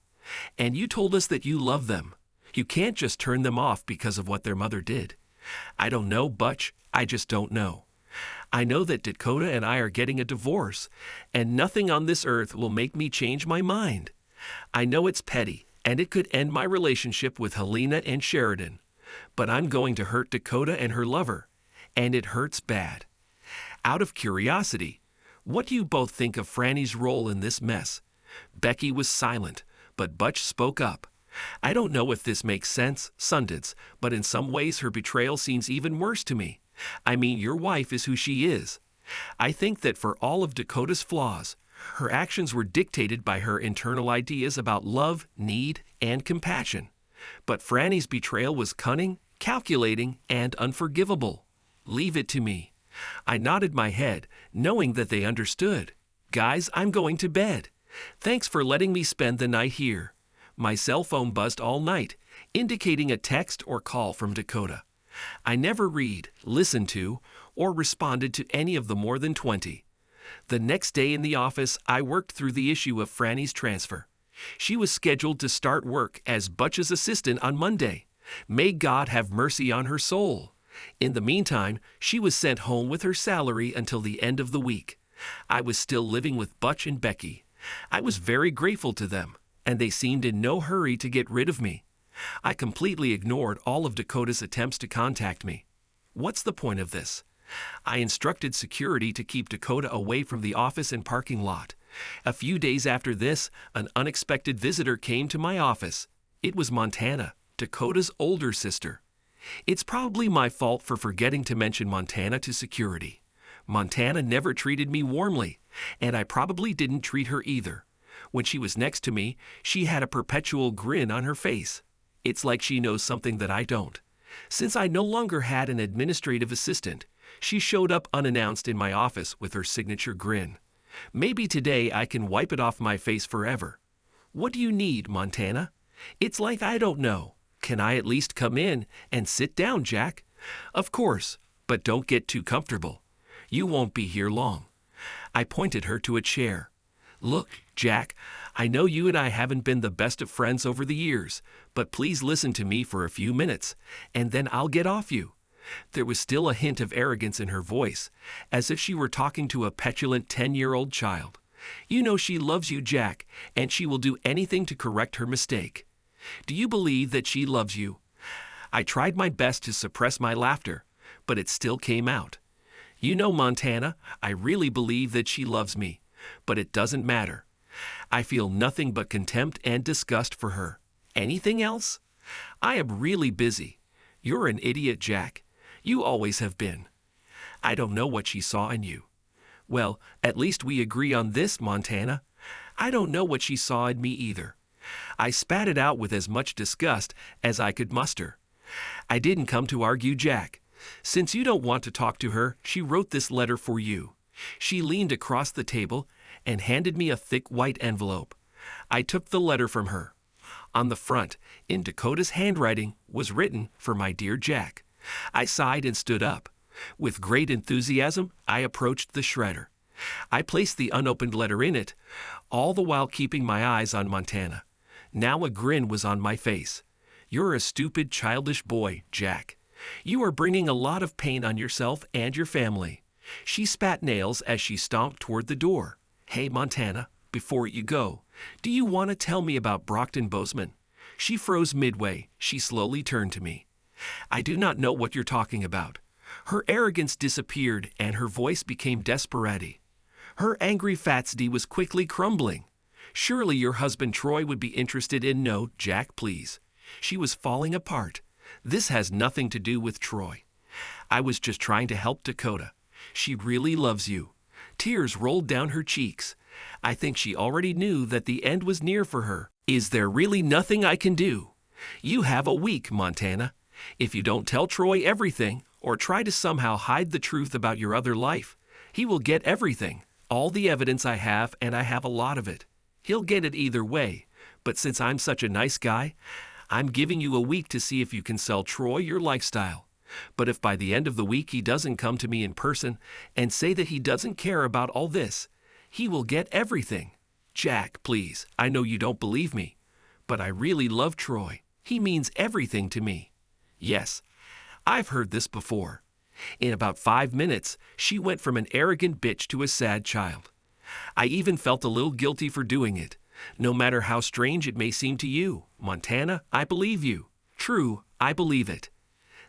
And you told us that you love them. You can't just turn them off because of what their mother did. I don't know, Butch. I just don't know. I know that Dakota and I are getting a divorce, and nothing on this earth will make me change my mind. I know it's petty, and it could end my relationship with Helena and Sheridan. But I'm going to hurt Dakota and her lover, and it hurts bad. Out of curiosity, what do you both think of Franny's role in this mess? Becky was silent, but Butch spoke up. I don't know if this makes sense, Sundance, but in some ways her betrayal seems even worse to me. I mean, your wife is who she is. I think that for all of Dakota's flaws, her actions were dictated by her internal ideas about love, need, and compassion. But Franny's betrayal was cunning, calculating, and unforgivable. Leave it to me. I nodded my head, knowing that they understood. Guys, I'm going to bed. Thanks for letting me spend the night here. My cell phone buzzed all night, indicating a text or call from Dakota. I never read, listened to, or responded to any of the more than 20. The next day in the office, I worked through the issue of Franny's transfer. She was scheduled to start work as Butch's assistant on Monday. May God have mercy on her soul. In the meantime, she was sent home with her salary until the end of the week. I was still living with Butch and Becky. I was very grateful to them, and they seemed in no hurry to get rid of me. I completely ignored all of Dakota's attempts to contact me. What's the point of this? I instructed security to keep Dakota away from the office and parking lot. A few days after this, an unexpected visitor came to my office. It was Montana, Dakota's older sister. It's probably my fault for forgetting to mention Montana to security. Montana never treated me warmly, and I probably didn't treat her either. When she was next to me, she had a perpetual grin on her face. It's like she knows something that I don't. Since I no longer had an administrative assistant, she showed up unannounced in my office with her signature grin. Maybe today I can wipe it off my face forever. What do you need, Montana? It's like I don't know. Can I at least come in and sit down, Jack? Of course, but don't get too comfortable. You won't be here long. I pointed her to a chair. Look, Jack, I know you and I haven't been the best of friends over the years, but please listen to me for a few minutes, and then I'll get off you. There was still a hint of arrogance in her voice, as if she were talking to a petulant 10-year-old child. You know she loves you, Jack, and she will do anything to correct her mistake. Do you believe that she loves you? I tried my best to suppress my laughter, but it still came out. You know, Montana, I really believe that she loves me, but it doesn't matter. I feel nothing but contempt and disgust for her. Anything else? I am really busy. You're an idiot, Jack. You always have been. I don't know what she saw in you. Well, at least we agree on this, Montana. I don't know what she saw in me either. I spat it out with as much disgust as I could muster. I didn't come to argue, Jack. Since you don't want to talk to her, she wrote this letter for you. She leaned across the table and handed me a thick white envelope. I took the letter from her. On the front, in Dakota's handwriting, was written, "For my dear Jack." I sighed and stood up. With great enthusiasm, I approached the shredder. I placed the unopened letter in it, all the while keeping my eyes on Montana. Now a grin was on my face. You're a stupid, childish boy, Jack. You are bringing a lot of pain on yourself and your family. She spat nails as she stomped toward the door. Hey, Montana, before you go, do you want to tell me about Brockton Bozeman? She froze midway. She slowly turned to me. I do not know what you're talking about. Her arrogance disappeared and her voice became desperate. Her angry fatsity was quickly crumbling. Surely your husband Troy would be interested in no, Jack, please. She was falling apart. This has nothing to do with Troy. I was just trying to help Dakota. She really loves you. Tears rolled down her cheeks. I think she already knew that the end was near for her. Is there really nothing I can do? You have a week, Montana. If you don't tell Troy everything, or try to somehow hide the truth about your other life, he will get everything, all the evidence I have, and I have a lot of it. He'll get it either way, but since I'm such a nice guy, I'm giving you a week to see if you can sell Troy your lifestyle. But if by the end of the week he doesn't come to me in person and say that he doesn't care about all this, he will get everything. Jack, please, I know you don't believe me, but I really love Troy. He means everything to me. Yes, I've heard this before. In about 5 minutes, she went from an arrogant bitch to a sad child. I even felt a little guilty for doing it. No matter how strange it may seem to you, Montana, I believe you. True, I believe it.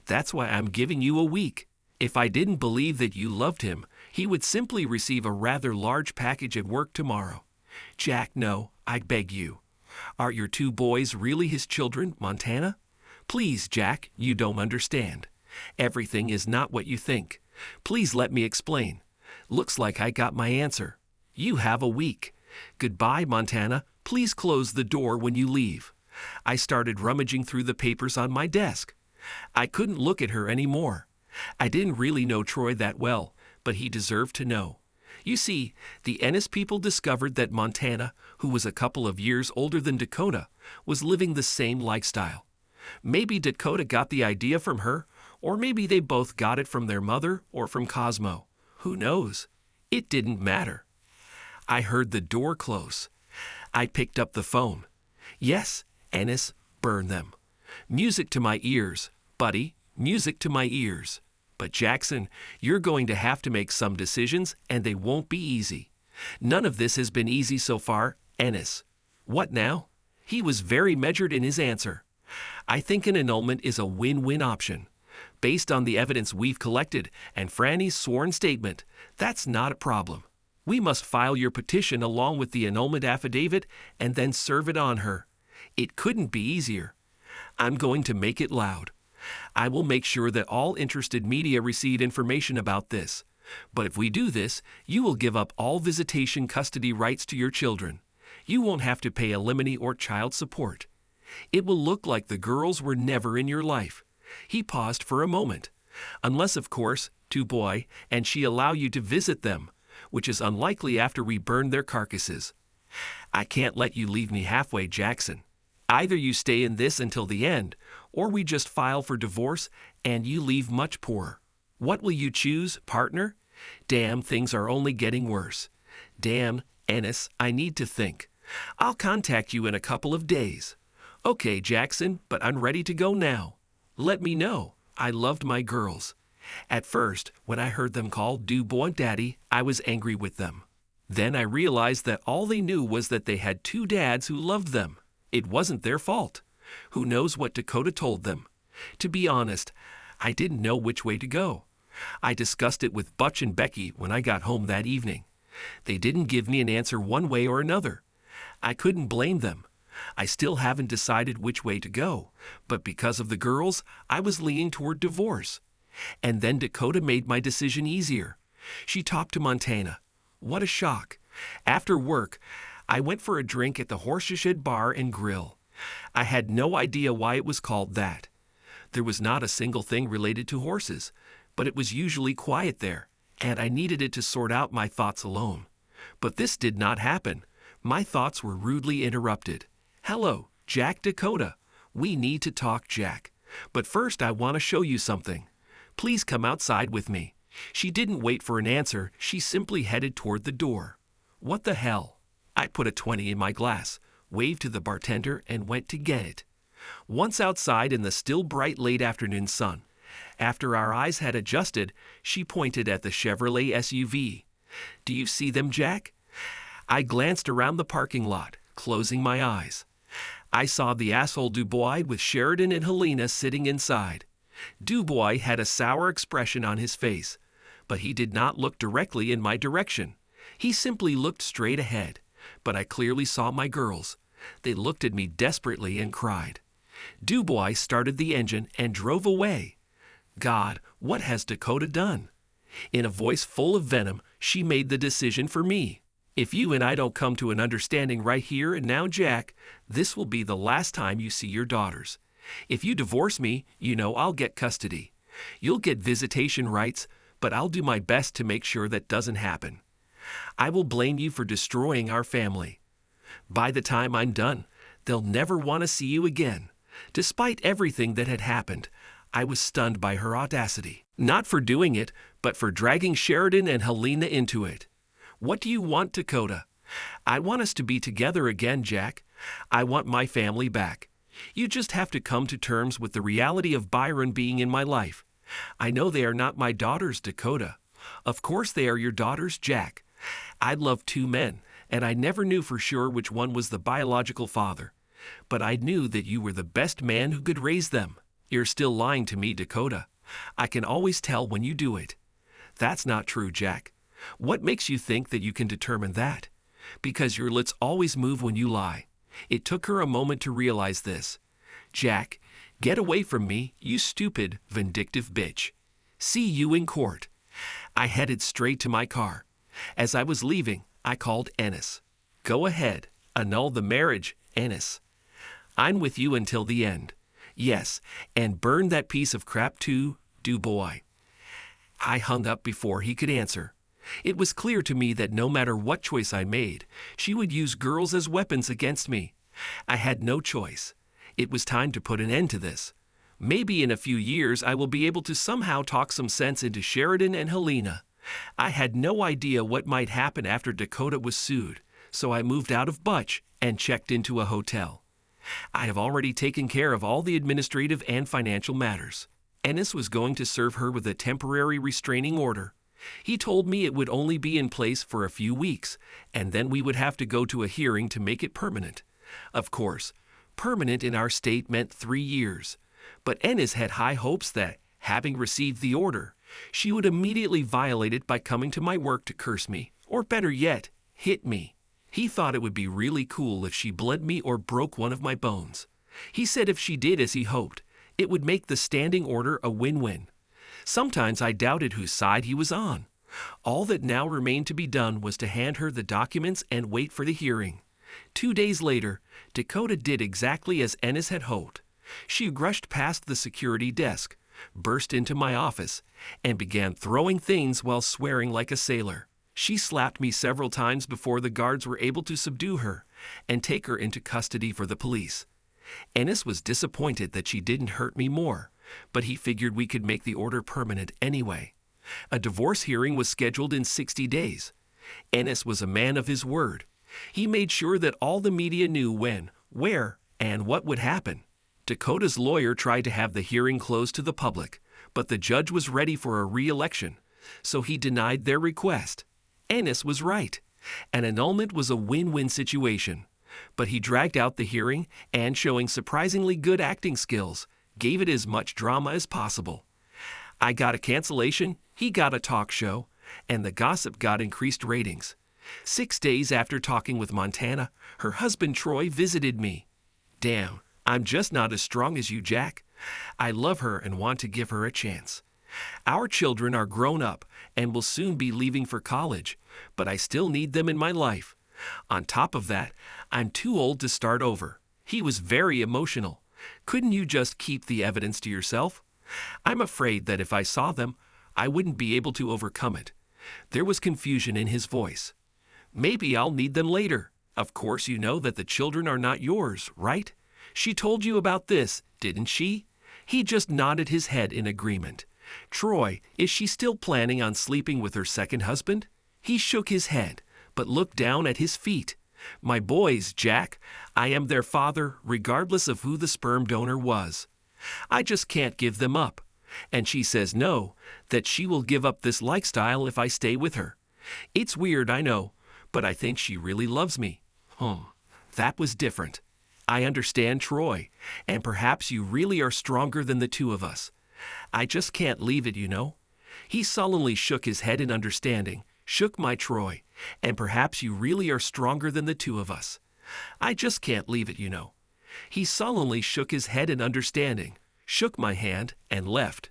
That's why I'm giving you a week. If I didn't believe that you loved him, he would simply receive a rather large package at work tomorrow. Jack, no, I beg you. Are your 2 boys really his children, Montana? Please, Jack, you don't understand. Everything is not what you think. Please let me explain. Looks like I got my answer. You have a week. Goodbye, Montana. Please close the door when you leave. I started rummaging through the papers on my desk. I couldn't look at her anymore. I didn't really know Troy that well, but he deserved to know. You see, the Ennis people discovered that Montana, who was a couple of years older than Dakota, was living the same lifestyle. Maybe Dakota got the idea from her, or maybe they both got it from their mother or from Cosmo. Who knows? It didn't matter. I heard the door close. I picked up the phone. Yes, Ennis, burn them. Music to my ears, buddy, music to my ears. But Jackson, you're going to have to make some decisions, and they won't be easy. None of this has been easy so far, Ennis. What now? He was very measured in his answer. I think an annulment is a win-win option. Based on the evidence we've collected and Franny's sworn statement, that's not a problem. We must file your petition along with the annulment affidavit and then serve it on her. It couldn't be easier. I'm going to make it loud. I will make sure that all interested media receive information about this. But if we do this, you will give up all visitation custody rights to your children. You won't have to pay alimony or child support. It will look like the girls were never in your life. He paused for a moment. Unless, of course, to boy, and she allow you to visit them, which is unlikely after we burn their carcasses. I can't let you leave me halfway, Jackson. Either you stay in this until the end, or we just file for divorce and you leave much poorer. What will you choose, partner? Damn, things are only getting worse. Damn, Ennis, I need to think. I'll contact you in a couple of days. Okay, Jackson, but I'm ready to go now. Let me know. I loved my girls. At first, when I heard them call Du Bois Daddy, I was angry with them. Then I realized that all they knew was that they had two dads who loved them. It wasn't their fault. Who knows what Dakota told them? To be honest, I didn't know which way to go. I discussed it with Butch and Becky when I got home that evening. They didn't give me an answer one way or another. I couldn't blame them. I still haven't decided which way to go, but because of the girls, I was leaning toward divorce. And then Dakota made my decision easier. She talked to Montana. What a shock. After work, I went for a drink at the Horseshoe Bar and Grill. I had no idea why it was called that. There was not a single thing related to horses, but it was usually quiet there, and I needed it to sort out my thoughts alone. But this did not happen. My thoughts were rudely interrupted. "Hello, Jack Dakota. We need to talk, Jack. But first I want to show you something. Please come outside with me." She didn't wait for an answer. She simply headed toward the door. What the hell? I put a 20 in my glass, waved to the bartender, and went to get it. Once outside in the still bright late afternoon sun, after our eyes had adjusted, she pointed at the Chevrolet SUV. "Do you see them, Jack?" I glanced around the parking lot, closing my eyes. I saw the asshole Dubois with Sheridan and Helena sitting inside. Dubois had a sour expression on his face, but he did not look directly in my direction. He simply looked straight ahead, but I clearly saw my girls. They looked at me desperately and cried. Dubois started the engine and drove away. God, what has Dakota done? In a voice full of venom, she made the decision for me. "If you and I don't come to an understanding right here and now, Jack, this will be the last time you see your daughters. If you divorce me, you know I'll get custody. You'll get visitation rights, but I'll do my best to make sure that doesn't happen. I will blame you for destroying our family. By the time I'm done, they'll never want to see you again." Despite everything that had happened, I was stunned by her audacity. Not for doing it, but for dragging Sheridan and Helena into it. "What do you want, Dakota?" "I want us to be together again, Jack. I want my family back. You just have to come to terms with the reality of Byron being in my life. I know they are not my daughters, Dakota. Of course they are your daughters, Jack. I love two men, and I never knew for sure which one was the biological father. But I knew that you were the best man who could raise them. You're still lying to me, Dakota. I can always tell when you do it." "That's not true, Jack. What makes you think that you can determine that?" "Because your lips always move when you lie." It took her a moment to realize this. "Jack, get away from me, you stupid, vindictive bitch. See you in court." I headed straight to my car. As I was leaving, I called Ennis. "Go ahead. Annul the marriage, Ennis. I'm with you until the end. Yes, and burn that piece of crap too, Dubois." I hung up before he could answer. It was clear to me that no matter what choice I made, she would use girls as weapons against me. I had no choice. It was time to put an end to this. Maybe in a few years I will be able to somehow talk some sense into Sheridan and Helena. I had no idea what might happen after Dakota was sued, so I moved out of Butch and checked into a hotel. I have already taken care of all the administrative and financial matters. Ennis was going to serve her with a temporary restraining order. He told me it would only be in place for a few weeks, and then we would have to go to a hearing to make it permanent. Of course, permanent in our state meant 3 years. But Ennis had high hopes that, having received the order, she would immediately violate it by coming to my work to curse me, or better yet, hit me. He thought it would be really cool if she bled me or broke one of my bones. He said if she did as he hoped, it would make the standing order a win-win. Sometimes I doubted whose side he was on. All that now remained to be done was to hand her the documents and wait for the hearing. 2 days later, Dakota did exactly as Ennis had hoped. She rushed past the security desk, burst into my office, and began throwing things while swearing like a sailor. She slapped me several times before the guards were able to subdue her and take her into custody for the police. Ennis was disappointed that she didn't hurt me more, but he figured we could make the order permanent anyway. A divorce hearing was scheduled in 60 days. Ennis was a man of his word. He made sure that all the media knew when, where, and what would happen. Dakota's lawyer tried to have the hearing closed to the public, but the judge was ready for a re-election, so he denied their request. Ennis was right. An annulment was a win-win situation, but he dragged out the hearing and, showing surprisingly good acting skills, gave it as much drama as possible. I got a cancellation, he got a talk show, and the gossip got increased ratings. 6 days after talking with Montana, her husband Troy visited me. Damn, I'm just not as strong as you, Jack. I love her and want to give her a chance. Our children are grown up and will soon be leaving for college, but I still need them in my life. On top of that, I'm too old to start over. He was very emotional. Couldn't you just keep the evidence to yourself? I'm afraid that if I saw them, I wouldn't be able to overcome it. There was confusion in his voice. Maybe I'll need them later. Of course you know that the children are not yours, right? She told you about this, didn't she? He just nodded his head in agreement. Troy, is she still planning on sleeping with her second husband? He shook his head, but looked down at his feet. My boys, Jack, I am their father, regardless of who the sperm donor was. I just can't give them up. And she says no, that she will give up this lifestyle if I stay with her. It's weird, I know, but I think she really loves me. That was different. I understand Troy, and perhaps you really are stronger than the two of us. I just can't leave it, you know. He sullenly shook his head in understanding, shook my Troy, and perhaps you really are stronger than the two of us. I just can't leave it, you know. He sullenly shook his head in understanding, shook my hand, and left.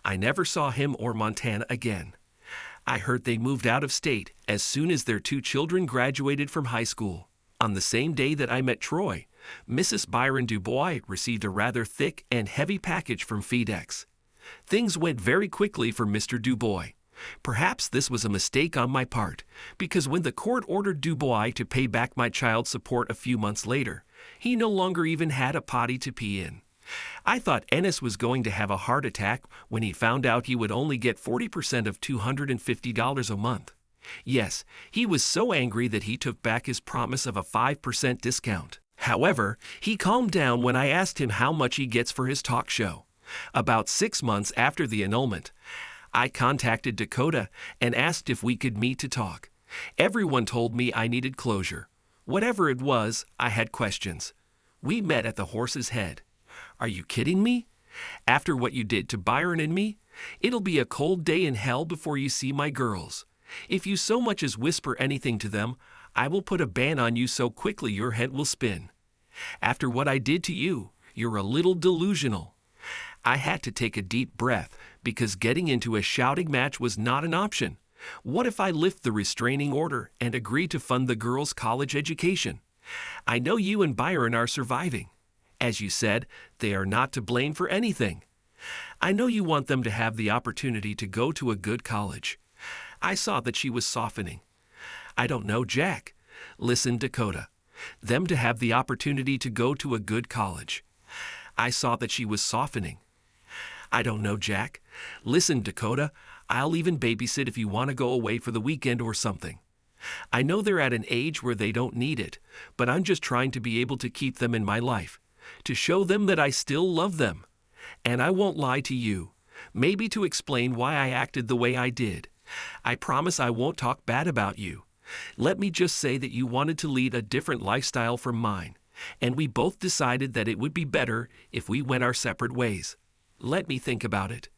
I never saw him or Montana again. I heard they moved out of state as soon as their 2 children graduated from high school. On the same day that I met Troy, Mrs. Byron Dubois received a rather thick and heavy package from FedEx. Things went very quickly for Mr. Dubois. Perhaps this was a mistake on my part, because when the court ordered Dubois to pay back my child support a few months later, he no longer even had a potty to pee in. I thought Ennis was going to have a heart attack when he found out he would only get 40% of $250 a month. Yes, he was so angry that he took back his promise of a 5% discount. However, he calmed down when I asked him how much he gets for his talk show. About 6 months after the annulment, I contacted Dakota and asked if we could meet to talk. Everyone told me I needed closure. Whatever it was, I had questions. We met at the Horse's Head. Are you kidding me? After what you did to Byron and me, it'll be a cold day in hell before you see my girls. If you so much as whisper anything to them, I will put a ban on you so quickly your head will spin. After what I did to you, you're a little delusional. I had to take a deep breath because getting into a shouting match was not an option. What if I lift the restraining order and agree to fund the girls' college education? I know you and Byron are surviving. As you said, they are not to blame for anything. I know you want them to have the opportunity to go to a good college. I saw that she was softening. I don't know, Jack. Listen, Dakota. Them to have the opportunity to go to a good college. I saw that she was softening. I don't know, Jack. Listen, Dakota. I'll even babysit if you want to go away for the weekend or something. I know they're at an age where they don't need it, but I'm just trying to be able to keep them in my life, to show them that I still love them. And I won't lie to you, maybe to explain why I acted the way I did. I promise I won't talk bad about you. Let me just say that you wanted to lead a different lifestyle from mine, and we both decided that it would be better if we went our separate ways. Let me think about it.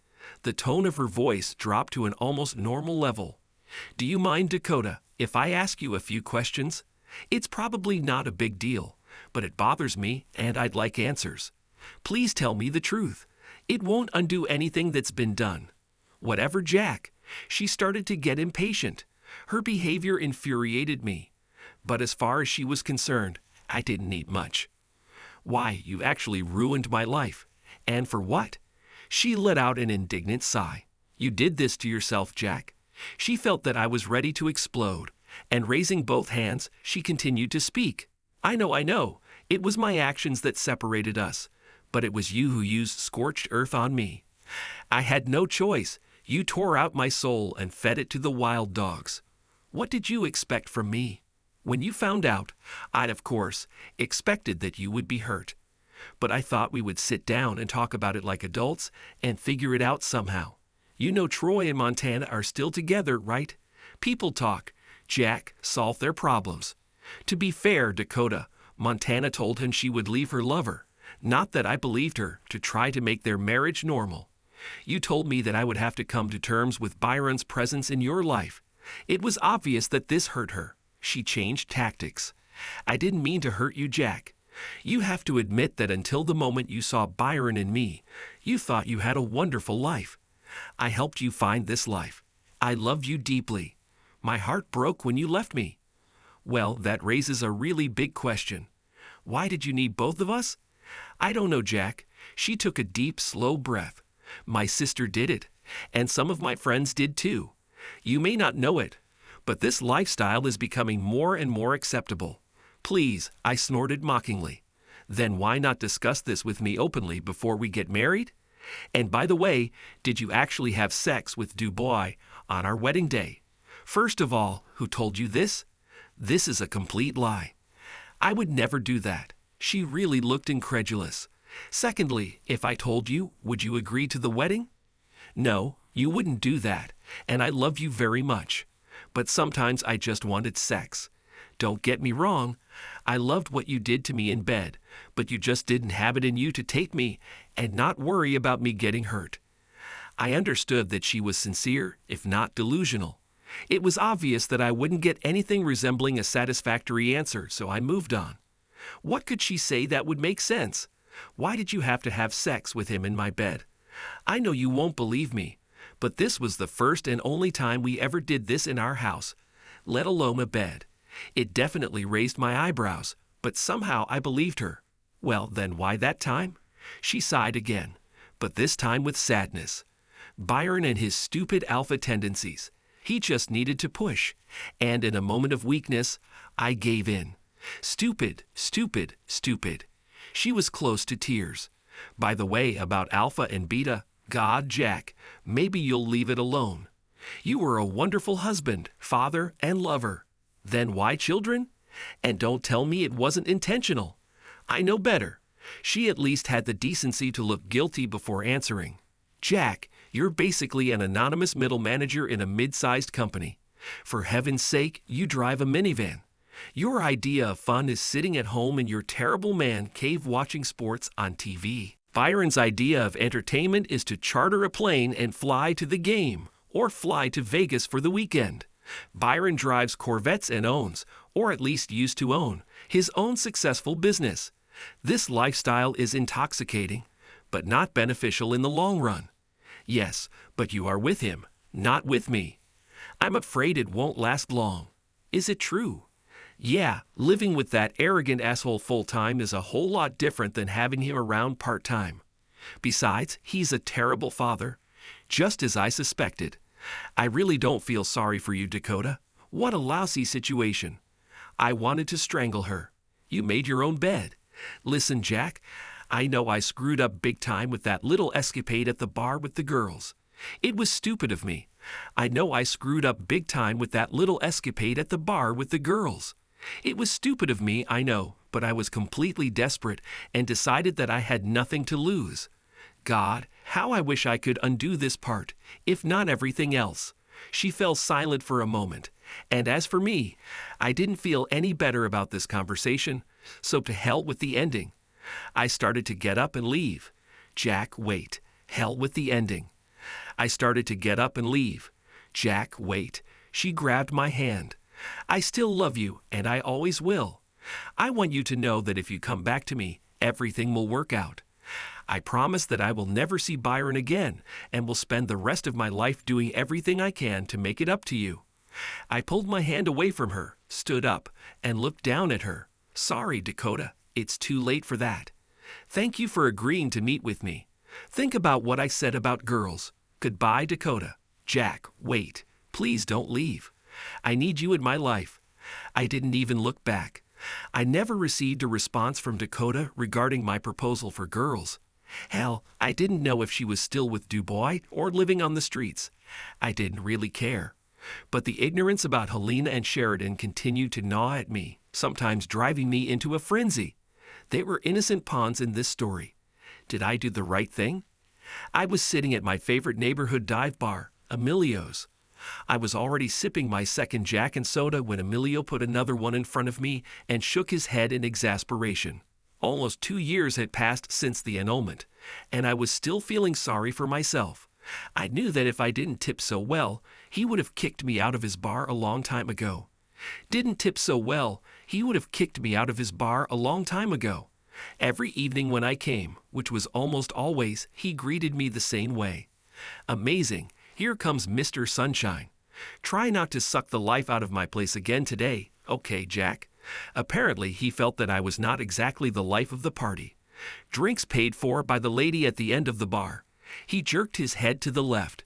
The tone of her voice dropped to an almost normal level. Do you mind, Dakota, if I ask you a few questions? It's probably not a big deal, but it bothers me and I'd like answers. Please tell me the truth. It won't undo anything that's been done. Whatever, Jack. She started to get impatient. Her behavior infuriated me. But as far as she was concerned, I didn't need much. Why, you've actually ruined my life. And for what? She let out an indignant sigh. You did this to yourself, Jack. She felt that I was ready to explode, and raising both hands, she continued to speak. I know. It was my actions that separated us, but it was you who used scorched earth on me. I had no choice. You tore out my soul and fed it to the wild dogs. What did you expect from me? When you found out, I'd, of course, expected that you would be hurt. But I thought we would sit down and talk about it like adults and figure it out somehow. You know Troy and Montana are still together, right? People talk. Jack solve their problems. To be fair, Dakota, Montana told him she would leave her lover. Not that I believed her, to try to make their marriage normal. You told me that I would have to come to terms with Byron's presence in your life. It was obvious that this hurt her. She changed tactics. I didn't mean to hurt you, Jack. You have to admit that until the moment you saw Byron in me, you thought you had a wonderful life. I helped you find this life. I loved you deeply. My heart broke when you left me. Well, that raises a really big question. Why did you need both of us? I don't know, Jack. She took a deep, slow breath. My sister did it, and some of my friends did too. You may not know it, but this lifestyle is becoming more and more acceptable. Please, I snorted mockingly. Then why not discuss this with me openly before we get married? And by the way, did you actually have sex with Dubois on our wedding day? First of all, who told you this? This is a complete lie. I would never do that. She really looked incredulous. Secondly, if I told you, would you agree to the wedding? No, you wouldn't do that, and I love you very much. But sometimes I just wanted sex. Don't get me wrong, I loved what you did to me in bed, but you just didn't have it in you to take me and not worry about me getting hurt. I understood that she was sincere, if not delusional. It was obvious that I wouldn't get anything resembling a satisfactory answer, so I moved on. What could she say that would make sense? Why did you have to have sex with him in my bed? I know you won't believe me, but this was the first and only time we ever did this in our house, let alone a bed. It definitely raised my eyebrows, but somehow I believed her. Well, then why that time? She sighed again, but this time with sadness. Byron and his stupid alpha tendencies. He just needed to push, and in a moment of weakness, I gave in. Stupid, stupid, stupid. She was close to tears. By the way, about alpha and beta, God, Jack, maybe you'll leave it alone. You were a wonderful husband, father, and lover. Then why children? And don't tell me it wasn't intentional. I know better. She at least had the decency to look guilty before answering. Jack, you're basically an anonymous middle manager in a mid-sized company. For heaven's sake, you drive a minivan. Your idea of fun is sitting at home in your terrible man cave watching sports on TV. Byron's idea of entertainment is to charter a plane and fly to the game, or fly to Vegas for the weekend. Byron drives Corvettes and owns, or at least used to own, his own successful business. This lifestyle is intoxicating, but not beneficial in the long run. Yes, but you are with him, not with me. I'm afraid it won't last long. Is it true? Yeah, living with that arrogant asshole full-time is a whole lot different than having him around part-time. Besides, he's a terrible father, just as I suspected. I really don't feel sorry for you, Dakota. What a lousy situation. I wanted to strangle her. You made your own bed. Listen, Jack, I know I screwed up big time with that little escapade at the bar with the girls. It was stupid of me. I know I screwed up big time with that little escapade at the bar with the girls. It was stupid of me, I know, but I was completely desperate and decided that I had nothing to lose. God, how I wish I could undo this part, if not everything else. She fell silent for a moment, and as for me, I didn't feel any better about this conversation, so to hell with the ending. I started to get up and leave. Jack, wait. Hell with the ending. I started to get up and leave. Jack, wait. She grabbed my hand. I still love you, and I always will. I want you to know that if you come back to me, everything will work out. I promise that I will never see Byron again, and will spend the rest of my life doing everything I can to make it up to you. I pulled my hand away from her, stood up, and looked down at her. Sorry, Dakota, it's too late for that. Thank you for agreeing to meet with me. Think about what I said about girls. Goodbye, Dakota. Jack, wait. Please don't leave. I need you in my life. I didn't even look back. I never received a response from Dakota regarding my proposal for girls. Hell, I didn't know if she was still with Dubois or living on the streets. I didn't really care. But the ignorance about Helena and Sheridan continued to gnaw at me, sometimes driving me into a frenzy. They were innocent pawns in this story. Did I do the right thing? I was sitting at my favorite neighborhood dive bar, Emilio's. I was already sipping my second Jack and soda when Emilio put another one in front of me and shook his head in exasperation. Almost 2 years had passed since the annulment, and I was still feeling sorry for myself. I knew that if I didn't tip so well, he would have kicked me out of his bar a long time ago. Didn't tip so well, he would have kicked me out of his bar a long time ago. Every evening when I came, which was almost always, he greeted me the same way. Amazing, here comes Mr. Sunshine. Try not to suck the life out of my place again today, okay, Jack? Apparently, he felt that I was not exactly the life of the party. Drinks paid for by the lady at the end of the bar. He jerked his head to the left.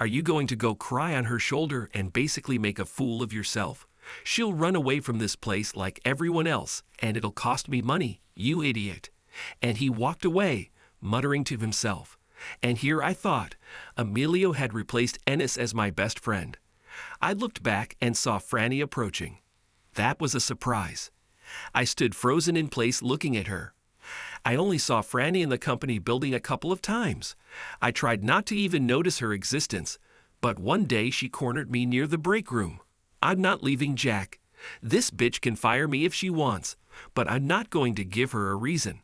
Are you going to go cry on her shoulder and basically make a fool of yourself? She'll run away from this place like everyone else, and it'll cost me money, you idiot. And he walked away, muttering to himself. And here I thought, Emilio had replaced Ennis as my best friend. I looked back and saw Franny approaching. That was a surprise. I stood frozen in place looking at her. I only saw Franny in the company building a couple of times. I tried not to even notice her existence, but one day she cornered me near the break room. I'm not leaving, Jack. This bitch can fire me if she wants, but I'm not going to give her a reason.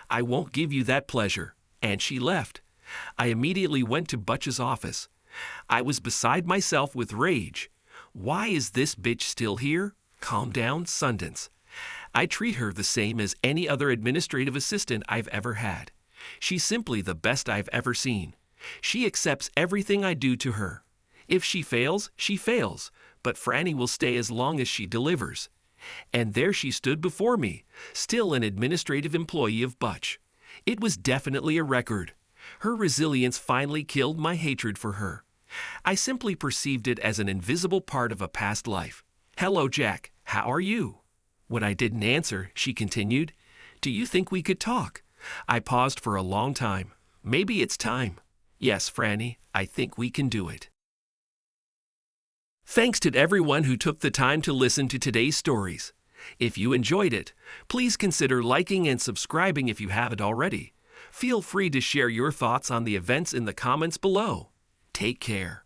I won't give you that pleasure. And she left. I immediately went to Butch's office. I was beside myself with rage. Why is this bitch still here? Calm down, Sundance. I treat her the same as any other administrative assistant I've ever had. She's simply the best I've ever seen. She accepts everything I do to her. If she fails, but Franny will stay as long as she delivers. And there she stood before me, still an administrative employee of Butch. It was definitely a record. Her resilience finally killed my hatred for her. I simply perceived it as an invisible part of a past life. Hello, Jack. How are you? When I didn't answer, she continued, Do you think we could talk? I paused for a long time. Maybe it's time. Yes, Franny, I think we can do it. Thanks to everyone who took the time to listen to today's stories. If you enjoyed it, please consider liking and subscribing if you haven't already. Feel free to share your thoughts on the events in the comments below. Take care.